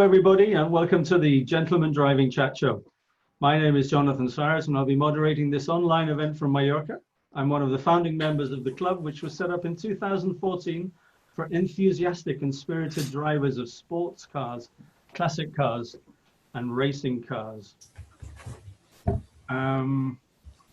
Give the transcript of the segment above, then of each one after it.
everybody, and welcome to the Gentleman Driving Chat Show. My name is Jonathan Cyrus, and I'll be moderating this online event from Mallorca. I'm one of the founding members of the club, which was set up in 2014 for enthusiastic and spirited drivers of sports cars, classic cars, and racing cars.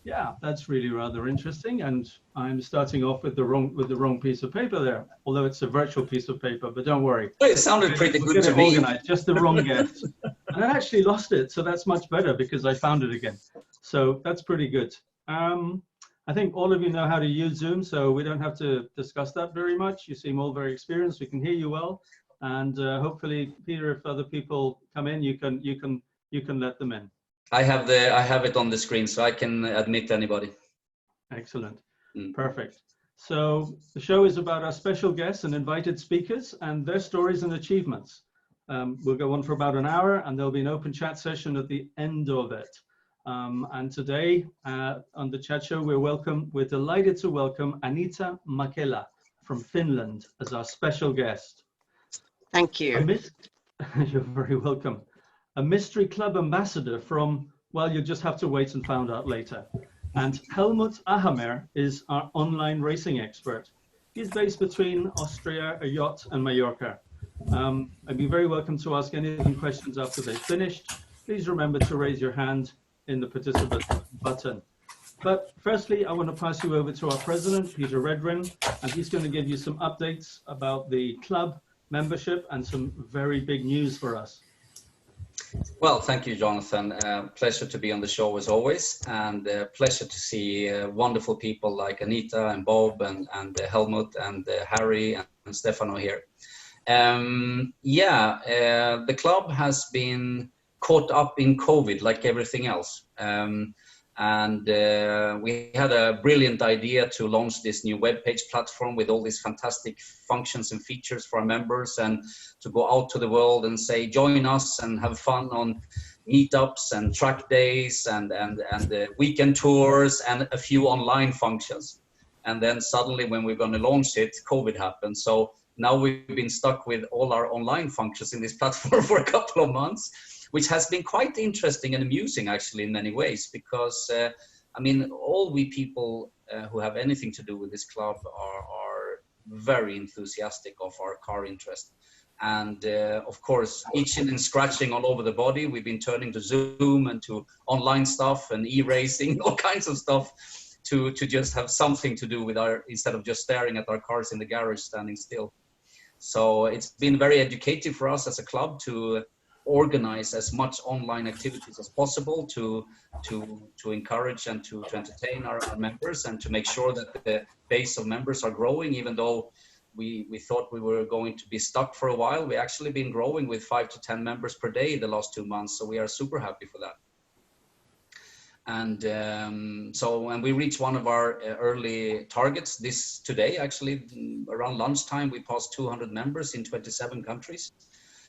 Yeah, that's really rather interesting, and I'm starting off with the wrong piece of paper there, although it's a virtual piece of paper, but don't worry. It sounded pretty good to me. Organized, just the wrong guest. And I actually lost it, so that's much better because I found it again. So that's pretty good. I think all of you know how to use Zoom, so we don't have to discuss that very much. You seem all very experienced. We can hear you well, and hopefully, Peter, if other people come in, you can let them in. I have it on the screen, so I can admit anybody. Excellent. Perfect. So the show is about our special guests and invited speakers and their stories and achievements. We'll go on for about an hour, and there'll be an open chat session at the end of it. And today on the chat show, we're delighted to welcome Anita Mäkelä from Finland as our special guest. Thank you. You're very welcome. A mystery club ambassador from, well, you just have to wait and find out later. And Helmut Ahamer is our online racing expert. He's based between Austria, a yacht, and Mallorca. I'd be very welcome to ask any questions after they've finished. Please remember to raise your hand in the participant button. But firstly, I want to pass you over to our president, Peter Redgren, and he's going to give you some updates about the club membership and some very big news for us. Well, thank you, Jonathan. Pleasure to be on the show as always, and pleasure to see wonderful people like Anita and Bob and Helmut and Harry and Stefano here. The club has been caught up in COVID like everything else. We had a brilliant idea to launch this new webpage platform with all these fantastic functions and features for our members, and to go out to the world and say, join us and have fun on meetups and track days and weekend tours and a few online functions. And then suddenly when we're going to launch it, COVID happened. So now we've been stuck with all our online functions in this platform for a couple of months, which has been quite interesting and amusing actually in many ways, because I mean, all we people who have anything to do with this club are very enthusiastic of our car interest. And of course, itching and scratching all over the body. We've been turning to Zoom and to online stuff and e-racing, all kinds of stuff to just have something to do with instead of just staring at our cars in the garage standing still. So it's been very educative for us as a club to organize as much online activities as possible to encourage and to entertain our members, and to make sure that the base of members are growing. Even though we thought we were going to be stuck for a while, we actually been growing with 5 to 10 members per day the last 2 months, so we are super happy for that. And so when we reached one of our early targets today, actually around lunchtime, we passed 200 members in 27 countries,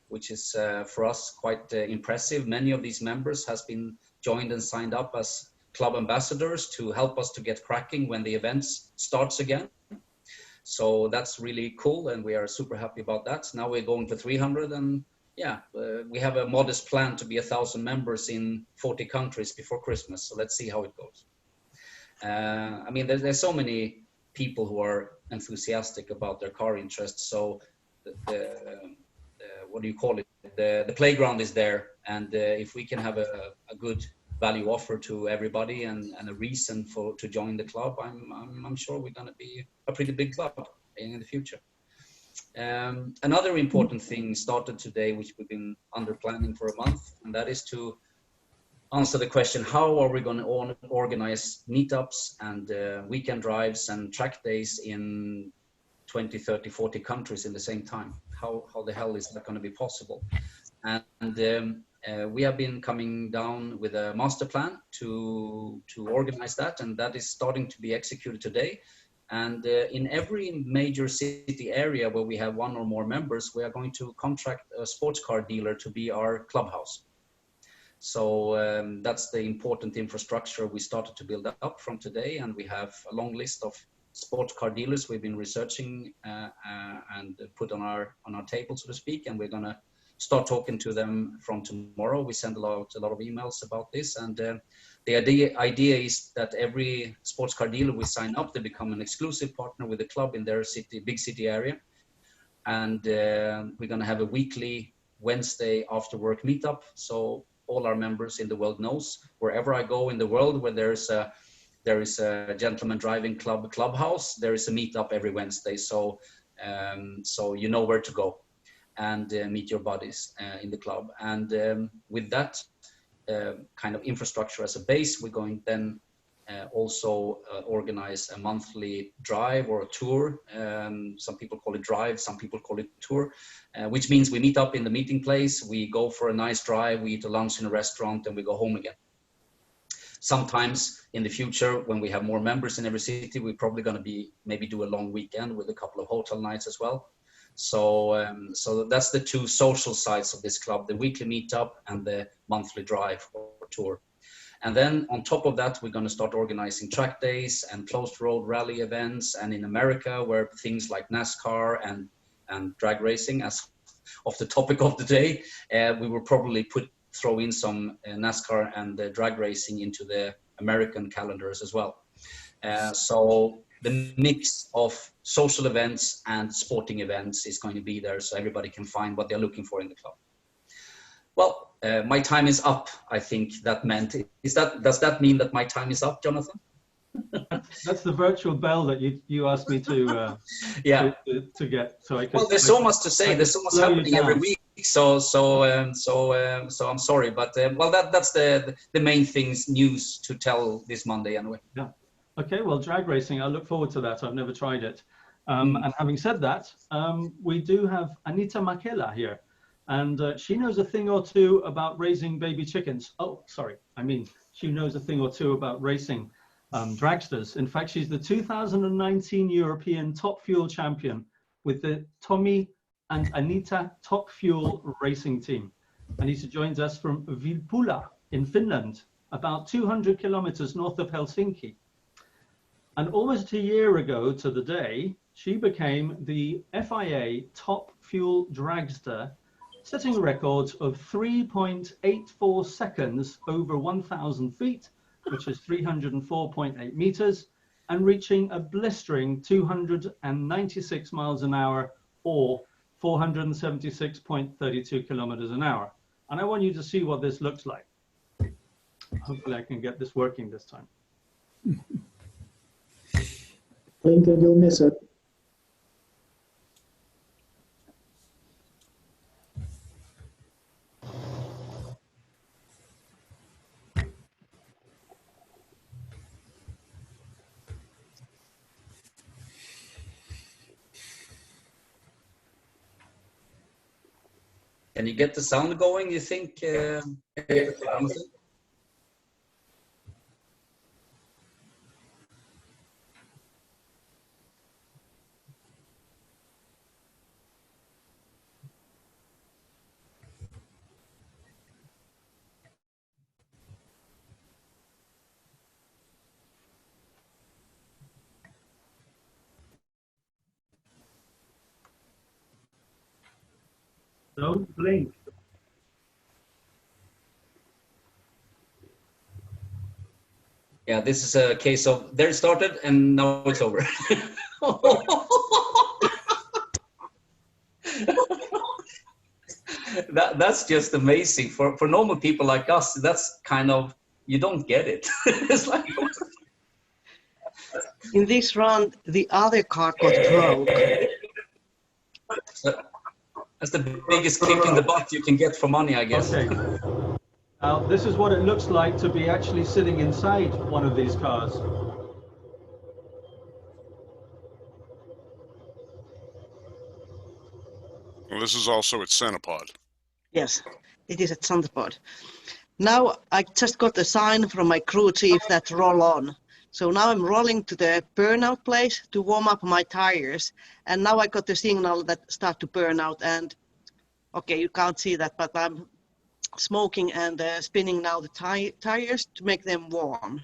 which is for us quite impressive. Many of these members has been joined and signed up as club ambassadors to help us to get cracking when the events starts again. So that's really cool, and we are super happy about that. Now we're going for 300, and we have a modest plan to be 1,000 members in 40 countries before Christmas. So let's see how it goes. I mean, there's so many people who are enthusiastic about their car interests. So what do you call it? The playground is there, and if we can have a good value offer to everybody and a reason to join the club, I'm sure we're going to be a pretty big club in the future. Another important thing started today, which we've been under planning for a month, and that is to answer the question: how are we going to organize meetups and weekend drives and track days in 20, 30, 40 countries in the same time? How the hell is that going to be possible? And we have been coming down with a master plan to organize that, and that is starting to be executed today. And in every major city area where we have one or more members, we are going to contract a sports car dealer to be our clubhouse. So that's the important infrastructure we started to build up from today, and we have a long list of sports car dealers we've been researching and put on our table, so to speak, and we're gonna start talking to them from tomorrow. We send a lot of emails about this, and the idea is that every sports car dealer we sign up, they become an exclusive partner with the club in their city, big city area. And we're going to have a weekly Wednesday after work meetup. So all our members in the world knows, wherever I go in the world where there is a gentleman driving clubhouse, there is a meetup every Wednesday. So you know where to go and meet your buddies in the club. And with that kind of infrastructure as a base, we're going then also organize a monthly drive or a tour. Some people call it drive, some people call it tour, which means we meet up in the meeting place, we go for a nice drive, we eat a lunch in a restaurant, and we go home again. Sometimes in the future, when we have more members in every city, we're probably going to maybe do a long weekend with a couple of hotel nights as well. So that's the two social sides of this club, the weekly meetup and the monthly drive or tour. And then on top of that, we're going to start organizing track days and closed road rally events. And in America, where things like NASCAR and drag racing, as of the topic of the day, we will probably throw in some NASCAR and drag racing into the American calendars as well. So the mix of social events and sporting events is going to be there, so everybody can find what they're looking for in the club. Well, my time is up. I think that meant. Does that mean that my time is up, Jonathan? That's the virtual bell that you asked me to to get. So I could. Well, there's so much to say. There's so much happening every week. So I'm sorry, but well, that's the main things news to tell this Monday anyway. Yeah. Okay. Well, drag racing. I look forward to that. I've never tried it. And having said that, we do have Anita Mäkelä here. And she knows a thing or two about raising baby chickens. Oh, sorry. I mean, she knows a thing or two about racing dragsters. In fact, she's the 2019 European Top Fuel champion with the Tommy and Anita Top Fuel racing team. Anita joins us from Vilppula in Finland, about 200 kilometers north of Helsinki. And almost a year ago to the day, she became the FIA Top Fuel dragster, setting a record of 3.84 seconds over 1,000 feet, which is 304.8 meters, and reaching a blistering 296 miles an hour or 476.32 kilometers an hour. And I want you to see what this looks like. Hopefully I can get this working this time. Blink and you'll miss it. Can you get the sound going, you think? Don't blink. Yeah, this is a case of there it started and now it's over. That's just amazing. For normal people like us, that's kind of, you don't get it. It's like in this round, the other car got broke. That's the biggest kick in the butt you can get for money, I guess. Okay. Now, this is what it looks like to be actually sitting inside one of these cars. Well, this is also at Centipod. Yes, it is at Centipod. Now I just got a sign from my crew chief that roll on. So now I'm rolling to the burnout place to warm up my tires. And now I got the signal that start to burn out. And okay, you can't see that, but I'm smoking and spinning now the tires to make them warm.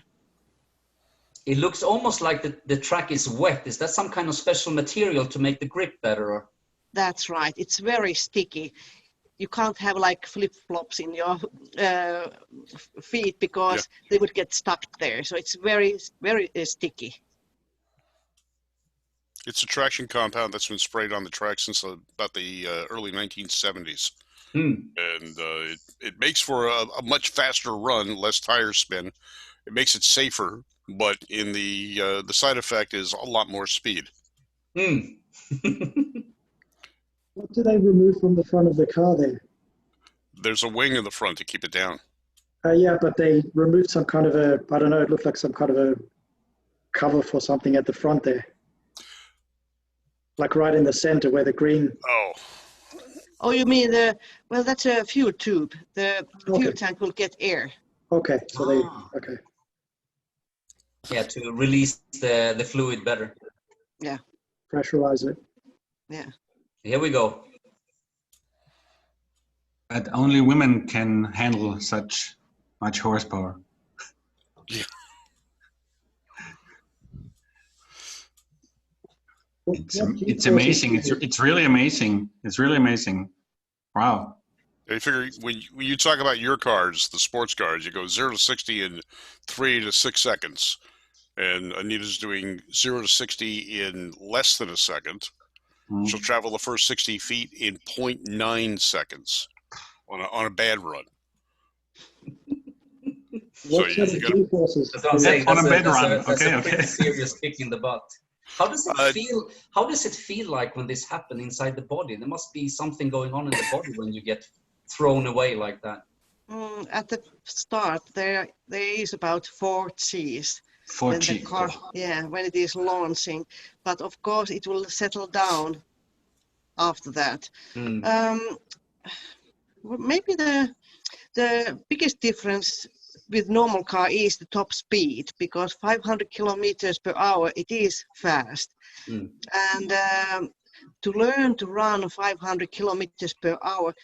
It looks almost like the track is wet. Is that some kind of special material to make the grip better? Or? That's right. It's very sticky. you can't have like flip-flops in your feet because they would get stuck there. So it's very, very sticky. It's a traction compound that's been sprayed on the track since about the early 1970s. And it makes for a much faster run, less tire spin. It makes it safer, but in the side effect is a lot more speed. What do they remove from the front of the car there? There's a wing in the front to keep it down. Yeah, but they removed some kind of I don't know, it looked like some kind of a cover for something at the front there. Like right in the center where the green... Oh, you mean well, that's a fuel tube. The fuel tank will get air. Okay, so okay. Yeah, to release the fluid better. Yeah. Pressurize it. Yeah. Here we go. But only women can handle such much horsepower. Yeah. It's amazing. It's really amazing. It's really amazing. Wow. I figure when you talk about your cars, the sports cars, you go 0 to 60 in 3 to 6 seconds. And Anita's doing 0 to 60 in less than a second. She'll travel the first 60 feet in 0.9 seconds on a bad run. What sort of G-forces? That's what I'm saying. On a bad run. That's Okay, a pretty serious kick in the butt. How does it feel? How does it feel like when this happens inside the body? There must be something going on in the body when you get thrown away like that. At the start, there is about 4 Gs. 4 G. The car, when it is launching, but of course it will settle down after that. Maybe the biggest difference with normal car is the top speed, because 500 kilometers per hour, it is fast. And to learn to run 500 kilometers per hour,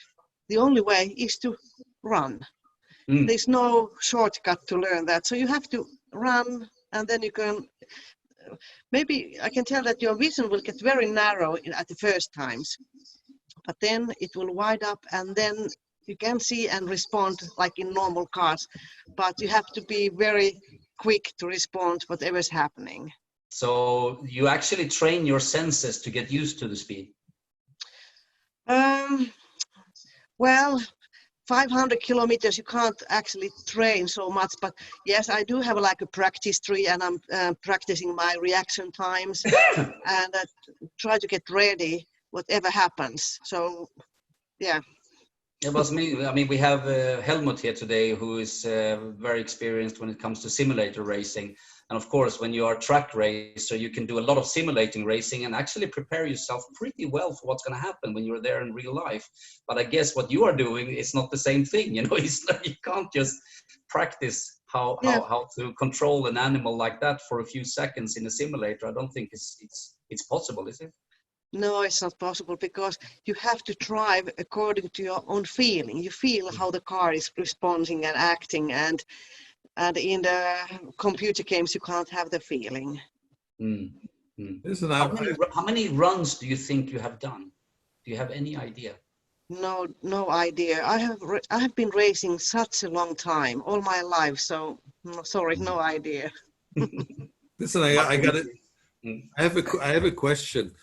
the only way is to run. There's no shortcut to learn that. So you have to run, and then you can, maybe I can tell that your vision will get very narrow at the first times, but then it will widen up, and then you can see and respond like in normal cars, but you have to be very quick to respond to whatever's happening. So you actually train your senses to get used to the speed? Well, 500 kilometers, you can't actually train so much, but yes, I do have like a practice tree, and I'm practicing my reaction times and try to get ready whatever happens. So, yeah. It was me. I mean, we have Helmut here today, who is very experienced when it comes to simulator racing. And of course, when you are a track racer, you can do a lot of simulating racing and actually prepare yourself pretty well for what's going to happen when you're there in real life. But I guess what you are doing is not the same thing. You know, you can't just practice how to control an animal like that for a few seconds in a simulator. I don't think it's possible, is it? No, it's not possible, because you have to drive according to your own feeling. You feel how the car is responding and acting, and in the computer games you can't have the feeling. Listen, how many runs do you think you have done? Do you have any idea? No idea. I have been racing such a long time, all my life. So sorry, no idea. Listen, I got it. I have a question.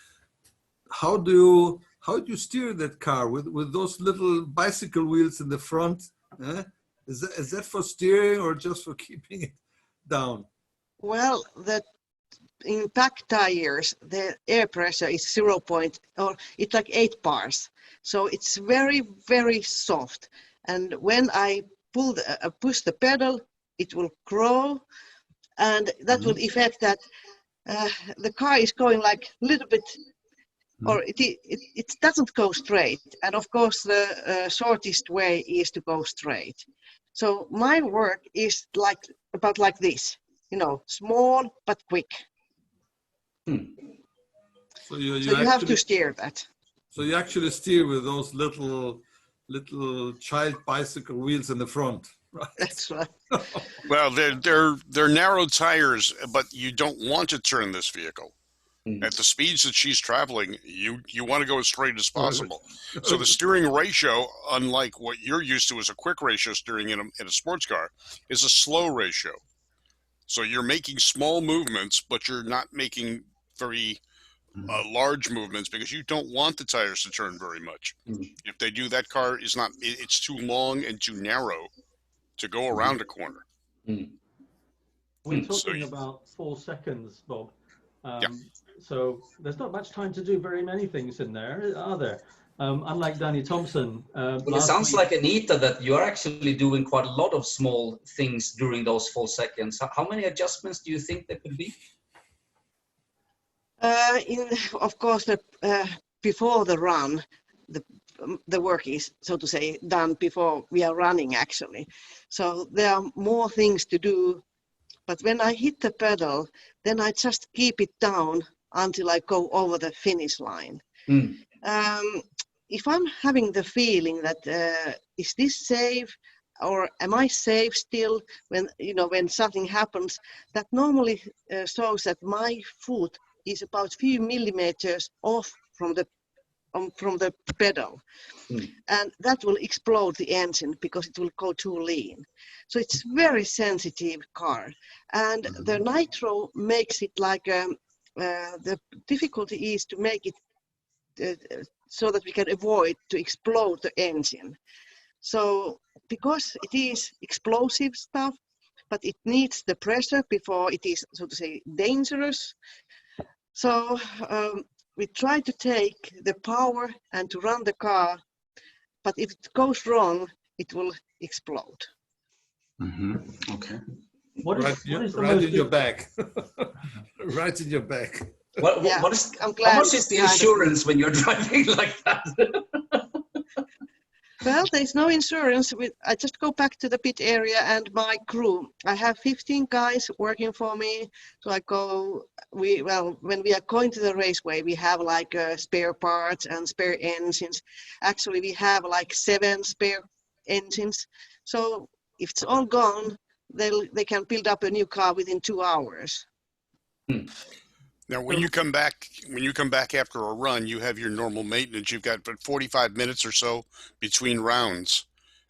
How do you steer that car with those little bicycle wheels in the front? Is that for steering or just for keeping it down? Well, in back tires, the air pressure is it's like 8 bars. So it's very, very soft. And when I push the pedal, it will grow, and that will affect that the car is going like a little bit, or it doesn't go straight. And of course, the shortest way is to go straight. So my work is about like this, small but quick. So you have to steer that. So you actually steer with those little child bicycle wheels in the front, right? That's right. Well, they're narrow tires, but you don't want to turn this vehicle. At the speeds that she's traveling, you want to go as straight as possible. So the steering ratio, unlike what you're used to as a quick ratio steering in a sports car, is a slow ratio. So you're making small movements, but you're not making very large movements because you don't want the tires to turn very much. If they do, that car is not, it's too long and too narrow to go around a corner. We're talking about 4 seconds, Bob. So there's not much time to do very many things in there, are there? Unlike Danny Thompson. Well, it sounds like, Anita, that you're actually doing quite a lot of small things during those 4 seconds. How many adjustments do you think there could be? Of course, before the run, the work is, so to say, done before we are running, actually. So there are more things to do. But when I hit the pedal, then I just keep it down until I go over the finish line. If I'm having the feeling that is this safe, or am I safe still when something happens, that normally shows that my foot is about a few millimeters off from the pedal, and that will explode the engine because it will go too lean. So it's very sensitive car, and the nitro makes it like the difficulty is to make it so that we can avoid to explode the engine. So because it is explosive stuff, but it needs the pressure before it is, so to say, dangerous. So we try to take the power and to run the car, but if it goes wrong, it will explode. Okay. What is right in your back. Right in your back. How much is the insurance when you're driving like that? Well, there's no insurance. I just go back to the pit area and my crew. I have 15 guys working for me. So when we are going to the raceway, we have like spare parts and spare engines. Actually, we have like 7 spare engines. So if it's all gone, they can build up a new car within 2 hours. Now, when you come back after a run, you have your normal maintenance. You've got 45 minutes or so between rounds.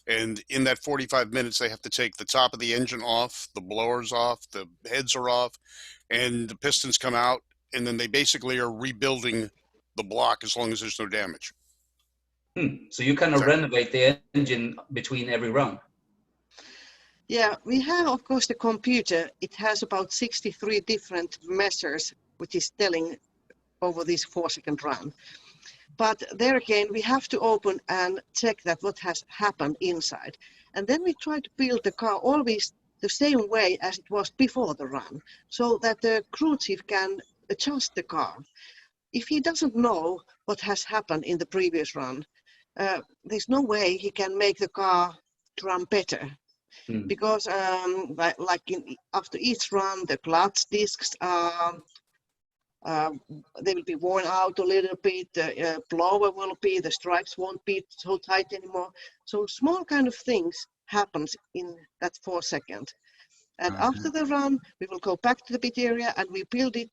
And in that 45 minutes, they have to take the top of the engine off, the blowers off, the heads are off, and the pistons come out. And then they basically are rebuilding the block as long as there's no damage. So you kind of renovate the engine between every run? Yeah, we have, of course, the computer. It has about 63 different measures, which is telling over this 4-second run. But there again, we have to open and check that what has happened inside. And then we try to build the car always the same way as it was before the run, so that the crew chief can adjust the car. If he doesn't know what has happened in the previous run, there's no way he can make the car to run better. Because after each run, the clutch discs they will be worn out a little bit. The blower will be, the stripes won't be so tight anymore. So small kind of things happens in that 4 seconds. And after the run, we will go back to the pit area and we build it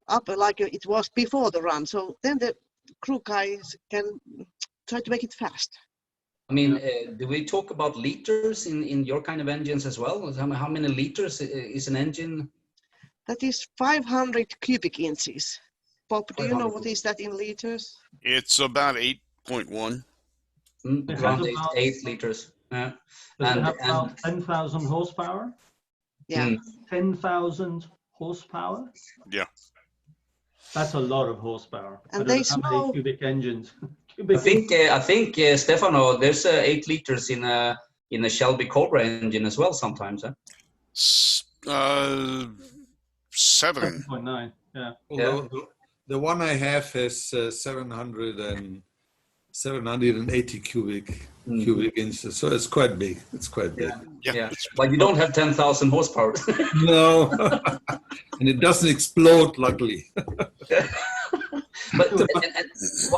up like it was before the run. So then the crew guys can try to make it fast. I mean, do we talk about liters in your kind of engines as well? How many liters is an engine? That is 500 cubic inches. Bob, do you know what is that in liters? It's about 8.1. Around 8 liters. Does it have about 10,000 horsepower? Yeah. 10,000 horsepower? Yeah. That's a lot of horsepower. And they have many cubic engines. I think Stefano, there's 8 liters in a Shelby Cobra engine as well sometimes. Huh? 7.9. Yeah. Well, the one I have has 780 cubic inches, so it's quite big. It's quite big. Yeah. But you don't have 10,000 horsepower. No, and it doesn't explode, luckily. But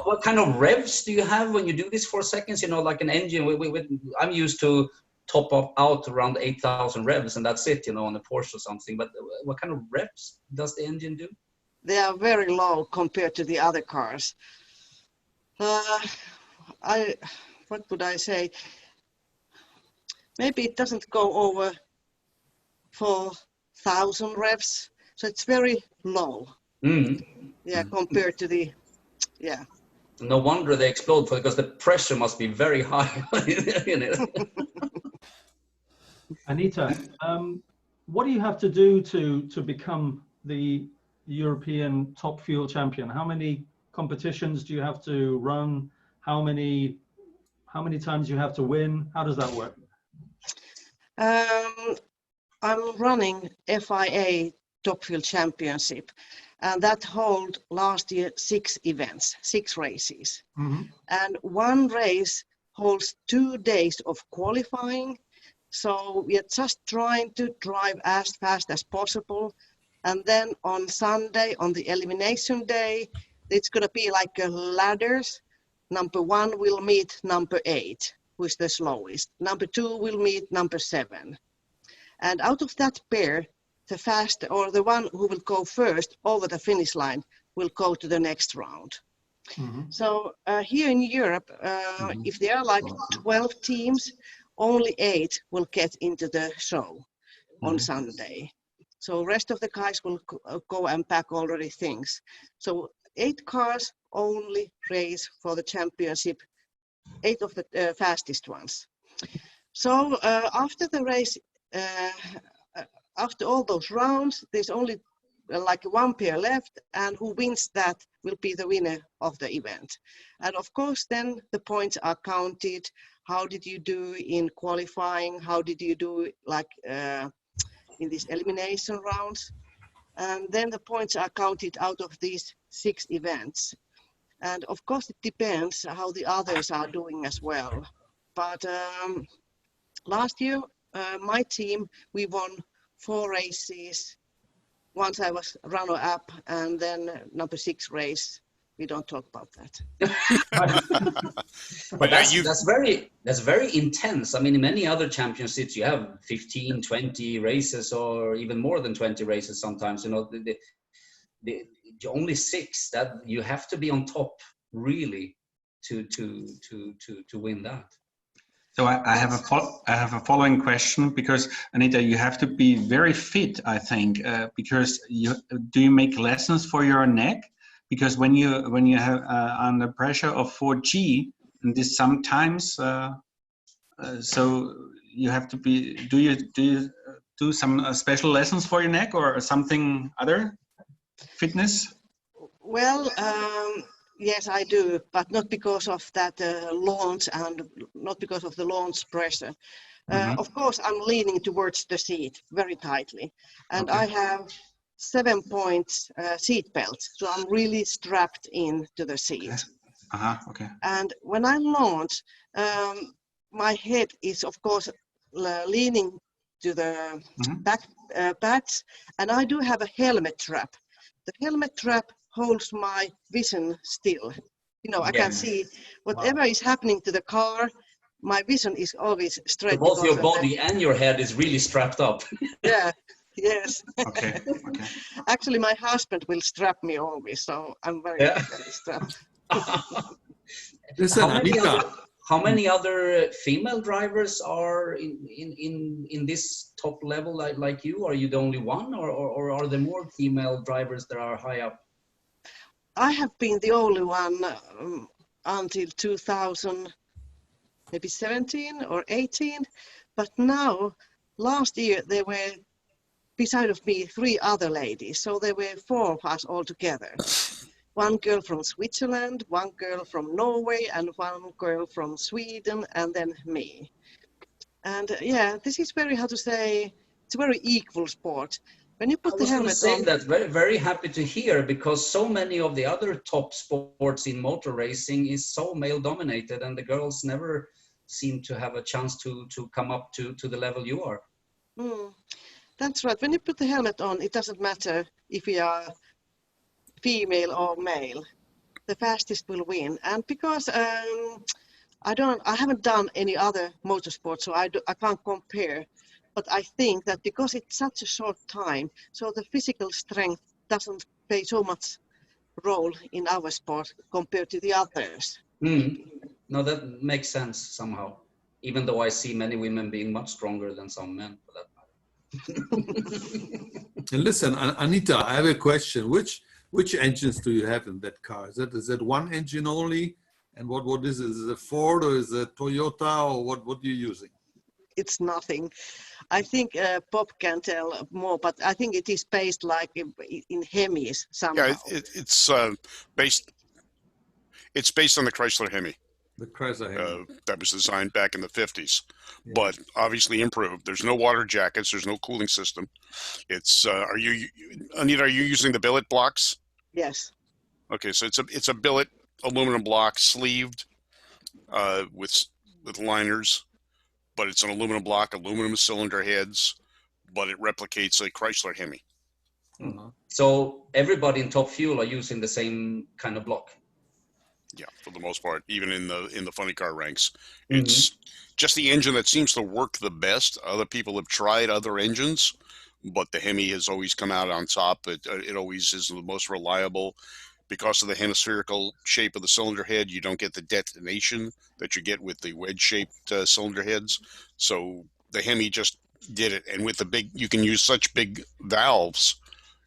what kind of revs do you have when you do this 4 seconds? You know, like an engine. I'm used to top up out around 8,000 revs, and that's it. You know, on a Porsche or something. But what kind of revs does the engine do? they are very low compared to the other cars. What would I say? Maybe it doesn't go over 4,000 revs, so it's very low. Yeah, compared to the, yeah. No wonder they explode, because the pressure must be very high in it. Anita, what do you have to do to become the European top fuel champion? How many competitions do you have to run? How many times you have to win? How does that work? I'm running FIA Top Fuel Championship, and that held last year 6 events, 6 races. And one race holds 2 days of qualifying. So we are just trying to drive as fast as possible. And then on Sunday, on the elimination day, it's going to be like a ladders. Number 1 will meet number 8, who is the slowest. Number 2 will meet number 7. And out of that pair, the fast, or the one who will go first over the finish line, will go to the next round. So here in Europe, if there are like 12 teams, only 8 will get into the show on Sunday. So rest of the guys will go and pack already things. So 8 cars only race for the championship, 8 of the fastest ones. So after the race, after all those rounds, there's only like 1 pair left, and who wins that will be the winner of the event. And of course, then the points are counted. How did you do in qualifying? How did you do like in these elimination rounds? And then the points are counted out of these 6 events. And of course, it depends how the others are doing as well. But last year, my team, we won 4 races. Once I was runner-up, and then number 6 race. We don't talk about that. But that's very intense. I mean, in many other championships, you have 15, 20 races, or even more than 20 races sometimes. You know, the only 6 that you have to be on top really to win that. So I have a following question, because Anita, you have to be very fit, I think, because do you make lessons for your neck? Because when you have under pressure of 4G, and this sometimes, so you have to be. Do you do some special lessons for your neck or something other fitness? Well. Yes, I do, but not because of that launch and not because of the launch pressure. Of course, I'm leaning towards the seat very tightly, and I have 7 points seat belt, so I'm really strapped into the seat. Okay. And when I launch, my head is, of course, leaning to the back pads, and I do have a helmet trap. The helmet trap holds my vision still. You know, I can see whatever is happening to the car. My vision is always straight. So both your body and your head is really strapped up. Yeah. Yes. Okay. Actually, my husband will strap me always, so I'm very strapped. Listen, Anita. How many other female drivers are in this top level like you? Are you the only one, or are there more female drivers that are high up? I have been the only one until 2000, maybe 17 or 18. But now, last year, there were, beside of me, 3 other ladies. So there were 4 of us all together. 1 girl from Switzerland, 1 girl from Norway, and 1 girl from Sweden, and then me. And yeah, this is very, how to say, it's a very equal sport. When you put the helmet on, that very, very happy to hear, because so many of the other top sports in motor racing is so male dominated, and the girls never seem to have a chance to come up to the level you are. That's right. When you put the helmet on, it doesn't matter if you are female or male. The fastest will win. And because I haven't done any other motorsport, so I can't compare. But I think that because it's such a short time, so the physical strength doesn't play so much role in our sport compared to the others. No, that makes sense somehow. Even though I see many women being much stronger than some men, for that matter. And listen, Anita, I have a question. Which engines do you have in that car? Is that one engine only? And what is it? Is it a Ford or is it a Toyota, or what are you using? It's nothing. I think Bob can tell more, but I think it is based like in Hemis somehow. Yeah, it's based on the Chrysler Hemi. The Chrysler Hemi. That was designed back in the 50s, but obviously improved. There's no water jackets. There's no cooling system. It's Anita, are you using the billet blocks? Yes. Okay, so it's a billet aluminum block sleeved with liners, but it's an aluminum block, aluminum cylinder heads, but it replicates a Chrysler Hemi. So everybody in Top Fuel are using the same kind of block. Yeah, for the most part, even in the funny car ranks, it's just the engine that seems to work the best. Other people have tried other engines, but the Hemi has always come out on top. It always is the most reliable. Because of the hemispherical shape of the cylinder head, you don't get the detonation that you get with the wedge-shaped cylinder heads. So the Hemi just did it, and with the you can use such big valves,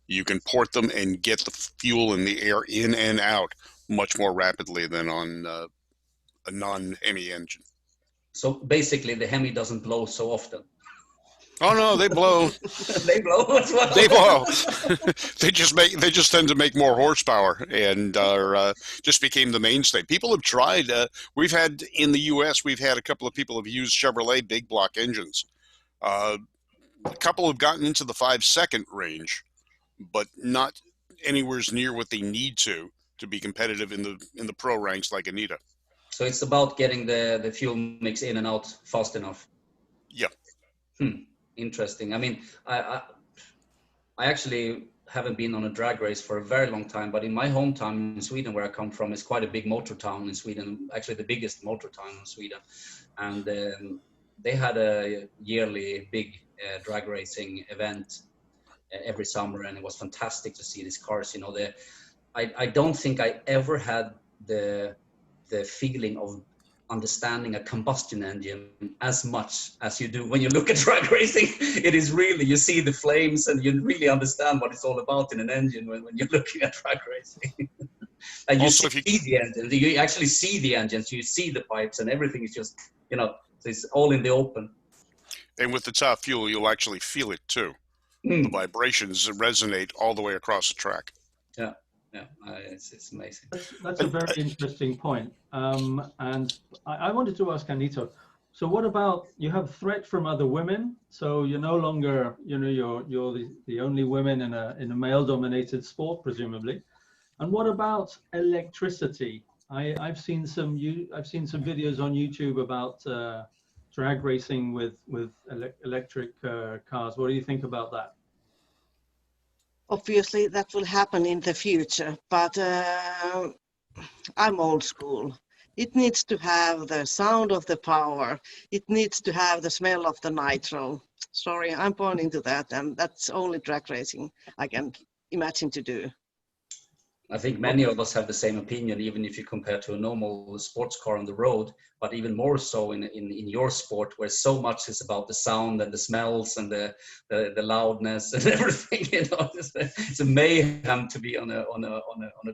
you can port them and get the fuel and the air in and out much more rapidly than on a non-Hemi engine. So basically, the Hemi doesn't blow so often. Oh no, they blow. They blow as well. They blow. They just tend to make more horsepower, and just became the mainstay. People have tried. We've had in the U.S. We've had a couple of people have used Chevrolet big block engines. A couple have gotten into the 5-second range, but not anywhere near what they need to be competitive in the pro ranks like Anita. So it's about getting the fuel mix in and out fast enough. Yeah. Interesting. I mean, I actually haven't been on a drag race for a very long time, but in my hometown in Sweden, where I come from, is quite a big motor town in Sweden, actually the biggest motor town in Sweden. And they had a yearly big drag racing event every summer, and it was fantastic to see these cars. You know, I don't think I ever had the feeling of understanding a combustion engine as much as you do when you look at drag racing. It is really, you see the flames and you really understand what it's all about in an engine when you're looking at drag racing. And you also, see the engine, you actually see the engines, you see the pipes, and everything is just, you know, it's all in the open. And with the Top Fuel, you'll actually feel it too. The vibrations resonate all the way across the track. Yeah. Yeah, it's amazing. That's a very interesting point. And I wanted to ask Anita, so what about, you have threat from other women, so you're no longer, you know, you're the only women in a male-dominated sport, presumably. And what about electricity? I've seen some videos on YouTube about drag racing with electric cars. What do you think about that? Obviously, that will happen in the future, but I'm old school. It needs to have the sound of the power. It needs to have the smell of the nitro. Sorry, I'm pointing to that, and that's only drag racing I can imagine to do. I think many of us have the same opinion, even if you compare to a normal sports car on the road, but even more so in your sport, where so much is about the sound and the smells and the loudness and everything. You know, it's a mayhem to be on a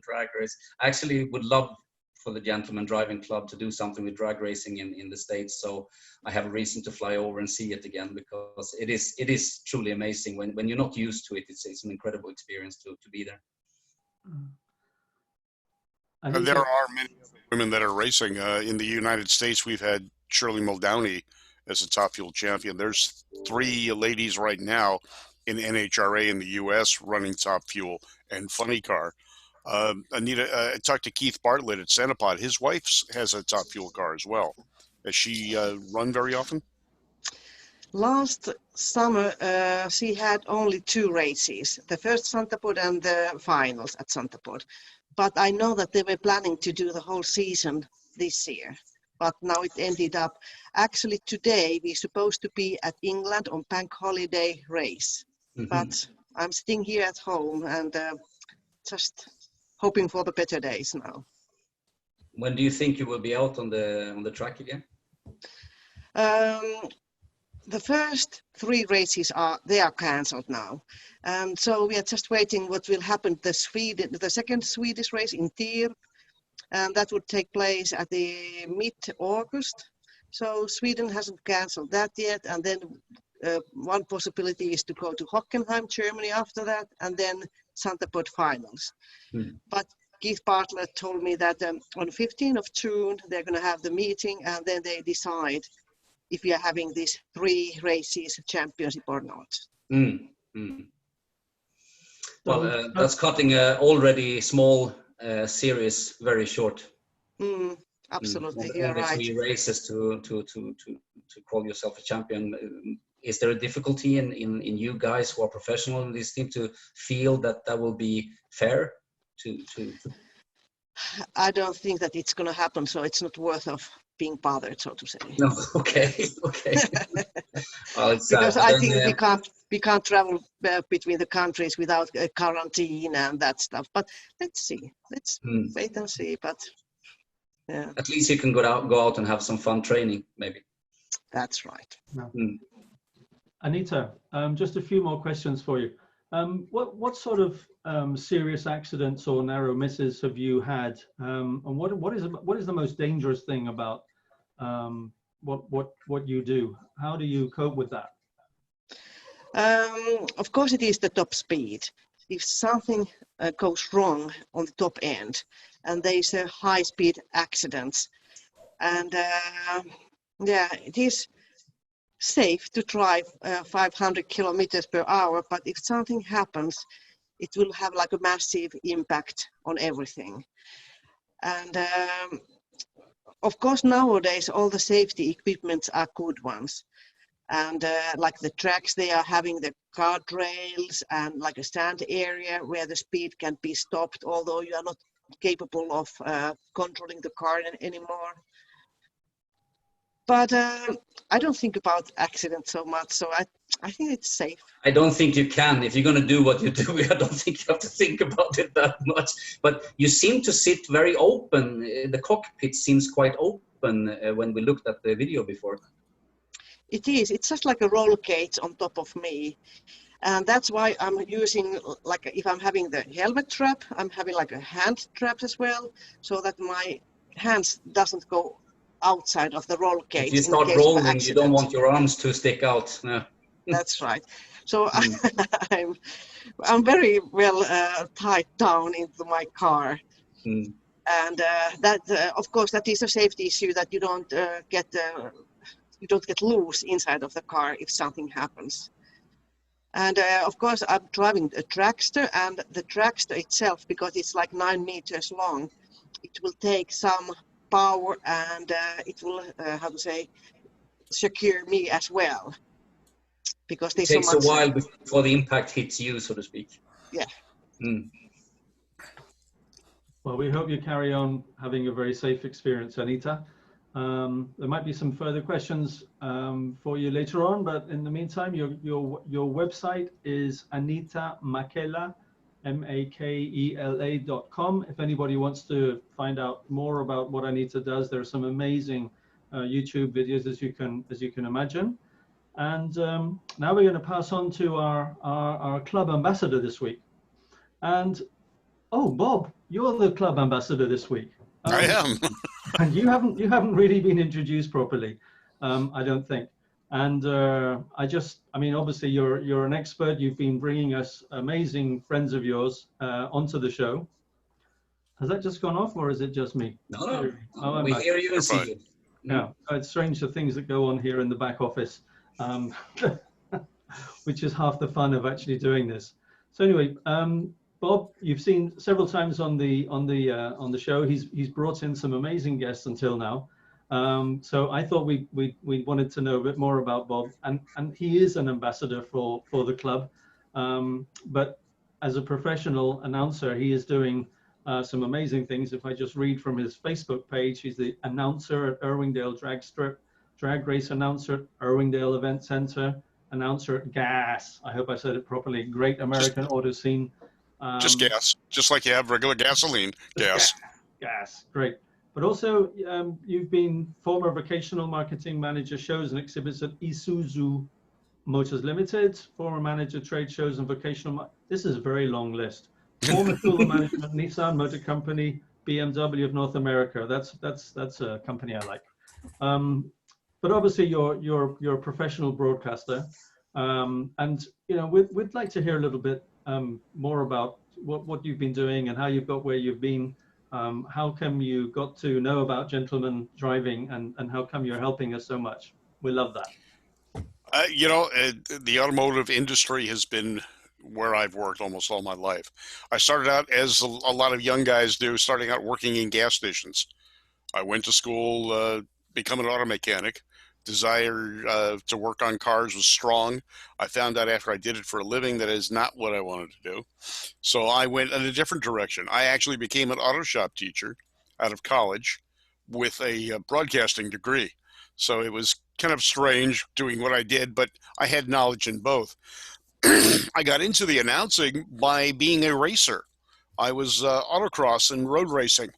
drag race. I actually would love for the Gentleman Driving Club to do something with drag racing in the States, so I have a reason to fly over and see it again, because it is truly amazing when you're not used to it. It's an incredible experience to be there. And there are many women that are racing. In the United States, we've had Shirley Muldowney as a Top Fuel champion. There's 3 ladies right now in NHRA in the U.S. running Top Fuel and Funny Car. Anita, I talked to Keith Bartlett at Centipod. His wife has a Top Fuel car as well. Has she run very often? Last summer, she had only 2 races, the first Santapod and the finals at Santapod. But I know that they were planning to do the whole season this year. But now it ended up, actually today we're supposed to be at England on bank holiday race. But I'm sitting here at home, and just hoping for the better days now. When do you think you will be out on the track again? The first 3 races are cancelled now, and so we are just waiting what will happen. The second Swedish race in Tir, and that would take place at the mid-August. So Sweden hasn't cancelled that yet, and then one possibility is to go to Hockenheim, Germany after that, and then Santapod finals. But Keith Bartlett told me that on 15th of June they're going to have the meeting, and then they decide if we are having these 3 races championship or not. Well, that's cutting a already small series very short. Absolutely, you're right. 3 races to call yourself a champion. Is there a difficulty in you guys who are professional in this team to feel that will be fair? I don't think that it's going to happen, so it's not worth of being bothered, so to say. No, okay. Well, it's because I think we can't travel between the countries without a quarantine and that stuff. But let's see. Let's wait and see. But yeah, at least you can go out and have some fun training, maybe. That's right. Anita, just a few more questions for you. What sort of serious accidents or narrow misses have you had? And what is the most dangerous thing about what you do? How do you cope with that? Of course, it is the top speed. If something goes wrong on the top end, and there is a high-speed accident, and it is safe to drive 500 kilometers per hour, but if something happens, it will have like a massive impact on everything. And of course, nowadays, all the safety equipments are good ones. And like the tracks, they are having the guardrails and like a stand area where the speed can be stopped, although you are not capable of controlling the car anymore. But I don't think about accidents so much, so I think it's safe. I don't think you can. If you're going to do what you do, I don't think you have to think about it that much. But you seem to sit very open. The cockpit seems quite open when we looked at the video before. It is. It's just like a roll cage on top of me. And that's why I'm using, like, if I'm having the helmet strap, I'm having like a hand strap as well, so that my hands doesn't go outside of the roll cage. If you start rolling, you don't want your arms to stick out. No. That's right. So I'm very well tied down into my car. And that, of course, that is a safety issue, that you don't get loose inside of the car if something happens. And of course, I'm driving a dragster, and the dragster itself, because it's like 9 meters long, it will take some power, and it will, secure me as well. Because it takes a while before the impact hits you, so to speak. Yeah. Well, we hope you carry on having a very safe experience, Anita. There might be some further questions for you later on, but in the meantime, your website is Anita Mäkelä, MAKELA.com. If anybody wants to find out more about what Anita does, there are some amazing YouTube videos, as you can imagine. And now we're going to pass on to our club ambassador this week. And oh, Bob, you're the club ambassador this week. I am. And you haven't really been introduced properly, I don't think. And obviously you're an expert. You've been bringing us amazing friends of yours onto the show. Has that just gone off, or is it just me? No. We hear you and see you. Yeah, it's strange, the things that go on here in the back office, which is half the fun of actually doing this. So anyway, Bob, you've seen several times on the show. He's brought in some amazing guests until now. So I thought we wanted to know a bit more about Bob, and he is an ambassador for the club. But as a professional announcer, he is doing some amazing things. If I just read from his Facebook page, he's the announcer at Irwindale Drag Strip, drag race announcer at Irwindale Event Center, announcer at GAS. I hope I said it properly. Great American Auto Scene. Just gas, just like you have regular gasoline. Gas. Gas, great. But also, you've been former vocational marketing manager, shows and exhibits at Isuzu Motors Limited, former manager, trade shows and vocational. This is a very long list. Former tool management, Nissan Motor Company, BMW of North America. That's a company I like. But obviously, you're a professional broadcaster, and we'd like to hear a little bit more about what you've been doing and how you've got where you've been. How come you got to know about gentleman driving, and how come you're helping us so much? We love that. The automotive industry has been where I've worked almost all my life. I started out, as a lot of young guys do, starting out working in gas stations. I went to school, become an auto mechanic. Desire to work on cars was strong. I found out after I did it for a living that is not what I wanted to do. So I went in a different direction. I actually became an auto shop teacher out of college with a broadcasting degree. So it was kind of strange doing what I did, but I had knowledge in both. I got into the announcing by being a racer. I was autocross and road racing.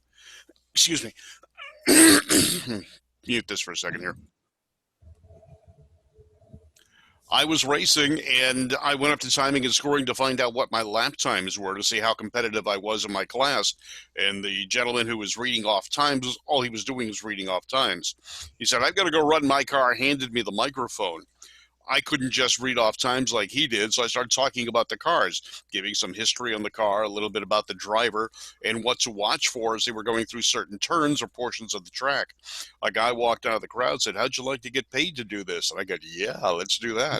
Excuse me. Mute this for a second here. I was racing, and I went up to timing and scoring to find out what my lap times were to see how competitive I was in my class. And the gentleman who was reading off times, all he was doing was reading off times. He said, "I've got to go run my car," handed me the microphone. I couldn't just read off times like he did, so I started talking about the cars, giving some history on the car, a little bit about the driver, and what to watch for as they were going through certain turns or portions of the track. A guy walked out of the crowd and said, "How'd you like to get paid to do this?" And I go, "Yeah, let's do that."